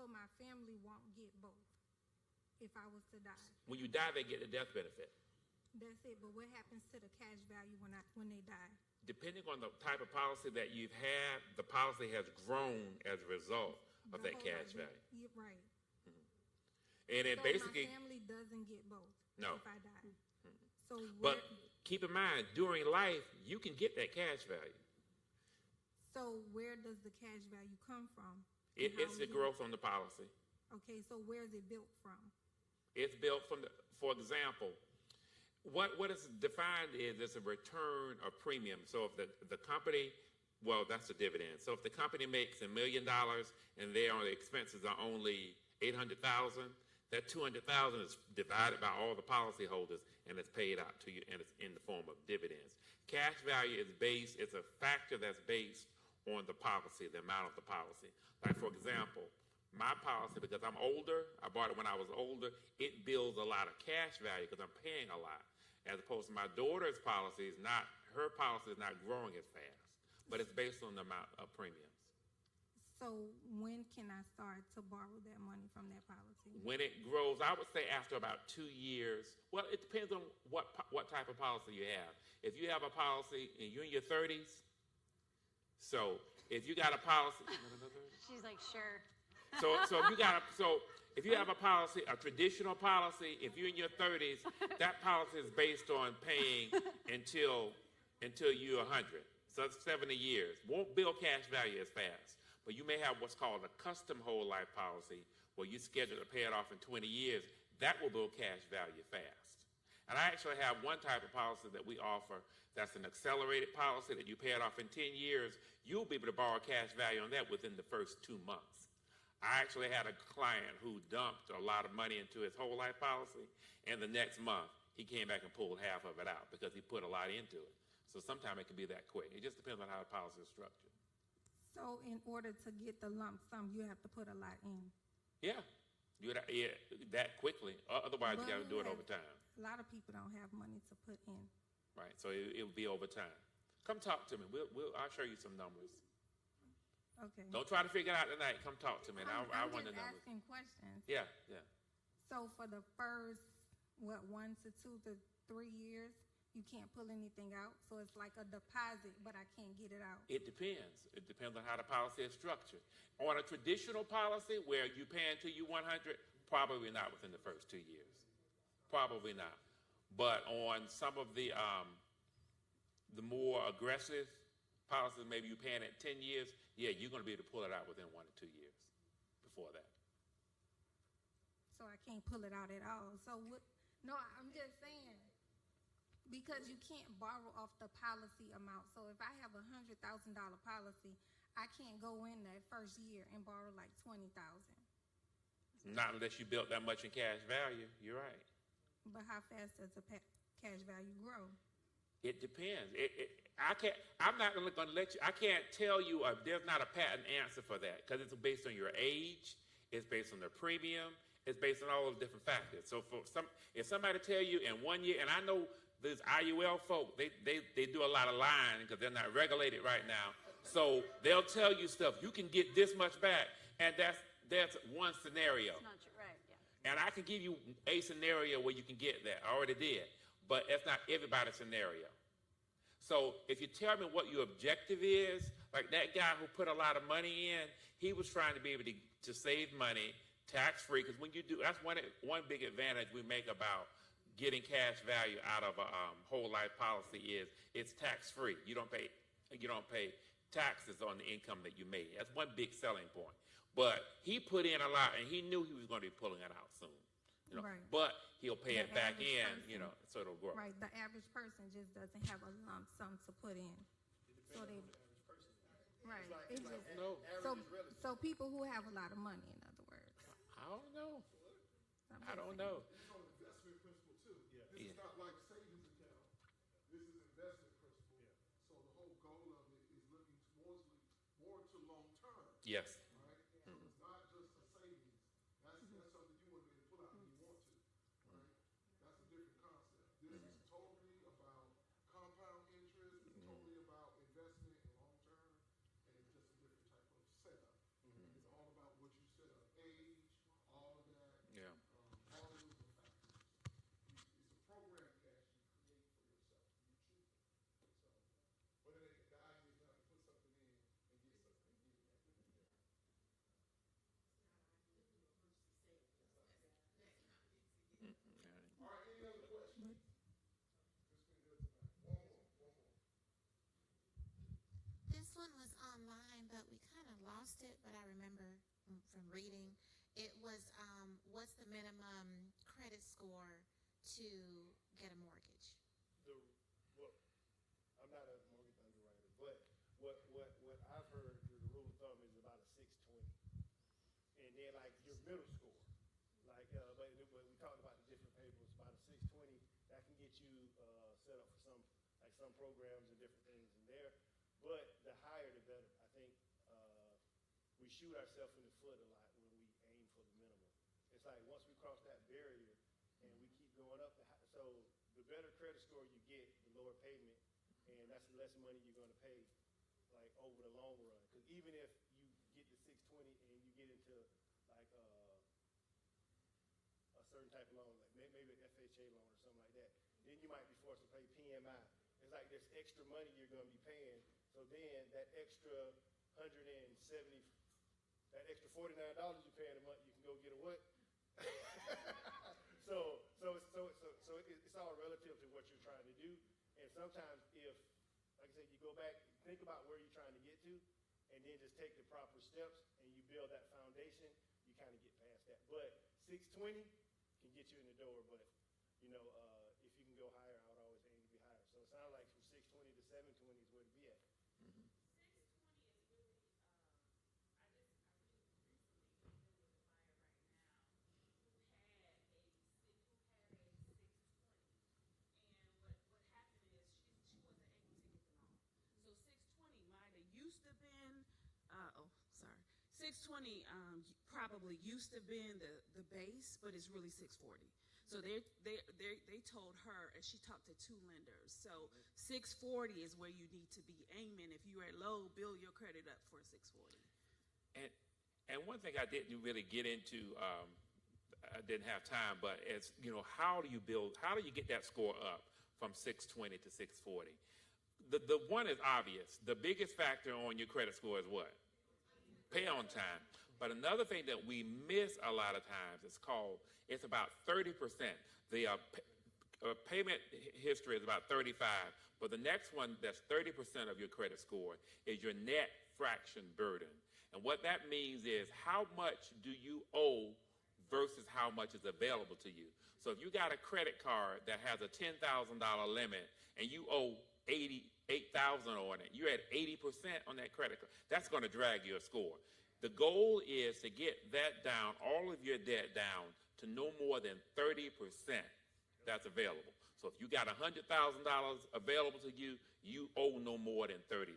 my family won't get both if I was to die. When you die, they get the death benefit. That's it. But what happens to the cash value when they die? Depending on the type of policy that you've had, the policy has grown as a result of The that whole cash life, value. yeah, right. And it So basically, my family doesn't get both. No. If I die. So but keep in mind, during life, you can get that cash value. So where does the cash value come from? And how It's is the growth on the policy. Okay, so where is it built from? It's built from for example, what is defined is it's a return of premium. So if the company, well, that's the dividend. So if the company makes $1 million and their expenses are only $800,000, that $200,000 is divided by all the policyholders and it's paid out to you, and it's in the form of dividends. Cash value is it's a factor that's based on the policy, the amount of the policy. Like, for example, my policy, because I'm older, I bought it when I was older, it builds a lot of cash value because I'm paying a lot. As opposed to my daughter's policy, her policy is not growing as fast, but it's based on the amount of premiums. So when can I start to borrow that money from that policy? When it grows, I would say after about 2 years. Well, it depends on what type of policy you have. If you have a policy and you're in your 30s, so if you got a policy, She's like, sure. so If you have a policy, a traditional policy, if you're in your 30s, that policy is based on paying until you're 100. So that's 70 years. Won't build cash value as fast. But you may have what's called a custom whole life policy where you schedule to pay it off in 20 years. That will build cash value fast. And I actually have one type of policy that we offer that's an accelerated policy that you pay it off in 10 years. You'll be able to borrow cash value on that within the first 2 months. I actually had a client who dumped a lot of money into his whole life policy, and the next month he came back and pulled half of it out because he put a lot into it. So sometimes it can be that quick. It just depends on how the policy is structured. So in order to get the lump sum, you have to put a lot in. Yeah, that quickly. Otherwise, you got to do it over time. A lot of people don't have money to put in. Right, so it will be over time. Come talk to me. I'll show you some numbers. Okay. Don't try to figure it out tonight. Come talk to me. I I'm want just the numbers. asking questions. Yeah. So for the first, 1 to 2 to 3 years, you can't pull anything out. So it's like a deposit, but I can't get it out. It depends. It depends on how the policy is structured. On a traditional policy where you pay until you 100, probably not within the first 2 years. Probably not. But on some of the more aggressive policies, maybe you're paying it 10 years, yeah, you're going to be able to pull it out within 1 to 2 years before that. So I can't pull it out at all. So what? No, I'm just saying, because you can't borrow off the policy amount. So if I have $100,000 policy, I can't go in that first year and borrow like $20,000. Not unless you built that much in cash value. You're right. But how fast does the cash value grow? It depends. I'm not going to let you. I can't tell you. There's not a patent answer for that because it's based on your age. It's based on the premium. It's based on all the different factors. So if somebody tell you in 1 year, and I know these IUL folk, they do a lot of lying because they're not regulated right now. So they'll tell you stuff. You can get this much back, and that's one scenario. It's not true, right? Yeah. And I can give you a scenario where you can get that. I already did. But it's not everybody's scenario. So if you tell me what your objective is, like that guy who put a lot of money in, he was trying to be able to save money tax-free, because when you do, that's one big advantage we make about getting cash value out of a whole life policy is it's tax-free. You don't pay taxes on the income that you made. That's one big selling point. But he put in a lot, and he knew he was going to be pulling it out soon. Right. But he'll pay it back in, person, so it'll grow. Right. The average person just doesn't have a lump sum to put in. So they, right. It's just, so people who have a lot of money, in other words. I don't know. I don't know. It's on investment principle too. This is not like savings account. This is investment principle. So the whole goal of it is looking more to long term. Yes. Right? So it's not just a savings. That's something you want to be able to pull out when you want to. Right? That's a different concept. This is totally about compound interest. It's totally about investment and long term, and it's just a different type of setup. It's all about what you set up, age, all of that. Yeah. All of those are factors. It's a program cash you create for yourself. You choose it. So, but the idea is not to put something in and get something and get it back. All right, any other questions? It's been good tonight. One more. This one was online, but we kind of lost it, but I remember from reading. It was, what's the minimum credit score to get a mortgage? I'm not a mortgage underwriter, but what I've heard, the rule of thumb is about a 620. And then like your middle score, like, but we talked about the different papers, about a 620, that can get you set up for some programs and different things in there. But the higher the better. I think we shoot ourselves in the foot a lot when we aim for the minimum. It's like once we cross that barrier and we keep going up, so the better credit score you get, the lower payment, and that's the less money you're going to pay, like over the long run. Because even if you get the 620 and you get into like a certain type of loan, like maybe an FHA loan or something like that, then you might be forced to pay PMI. It's like there's extra money you're going to be paying. So then that extra $170, that extra $49 you're paying a month, you can go get a what? go back, think about where you're trying to get to, and then just take the proper steps, and you build that foundation, you kind of get past that. But 620 can get you in the door, but, you know, if you can go higher, I would always aim to be higher. So it sounds like from 620 to 720 is where to be at. Used to been, 620 probably used to been the base, but it's really 640. So they told her, and she talked to 2 lenders. So 640 is where you need to be aiming. If you're at low, build your credit up for 640. And one thing I didn't really get into, I didn't have time, but it's, you know, how do you get that score up from 620 to 640? The one is obvious. The biggest factor on your credit score is what? Pay on time. But another thing that we miss a lot of times, it's about 30%. The payment history is about 35, but the next one that's 30% of your credit score is your net fraction burden. And what that means is how much do you owe versus how much is available to you. So if you got a credit card that has a $10,000 limit and you owe $88,000 on it, you're at 80% on that credit card. That's going to drag your score. The goal is to get that down, all of your debt down, to no more than 30% that's available. So if you got $100,000 available to you, you owe no more than $30,000.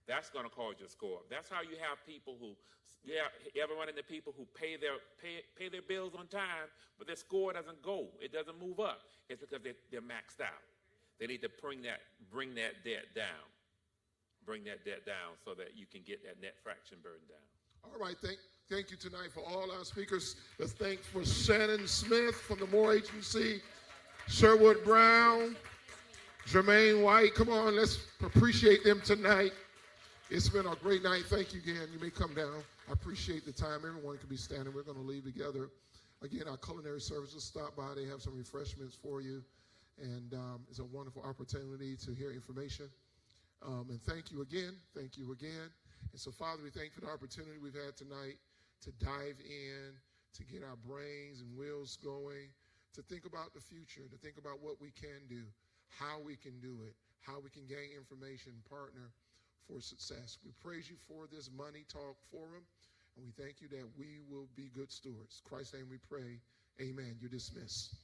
That's going to cause your score up. That's how you have people who, you ever run into people who pay their bills on time, but their score doesn't go. It doesn't move up. It's because they're maxed out. They need to bring that debt down. Bring that debt down so that you can get that net fraction burden down. All right, thank you tonight for all our speakers. Let's thank for Shannon Smith from the Moore Agency, Sherwood Brown, Jermaine White. Come on, let's appreciate them tonight. It's been a great night. Thank you again. You may come down. I appreciate the time. Everyone can be standing. We're going to leave together. Again, our culinary services stop by. They have some refreshments for you. And it's a wonderful opportunity to hear information. And thank you again. Thank you again. And so, Father, we thank you for the opportunity we've had tonight to dive in, to get our brains and wheels going, to think about the future, to think about what we can do, how we can do it, how we can gain information, partner for success. We praise you for this Money Talk Forum, and we thank you that we will be good stewards. In Christ's name we pray. Amen. You're dismissed.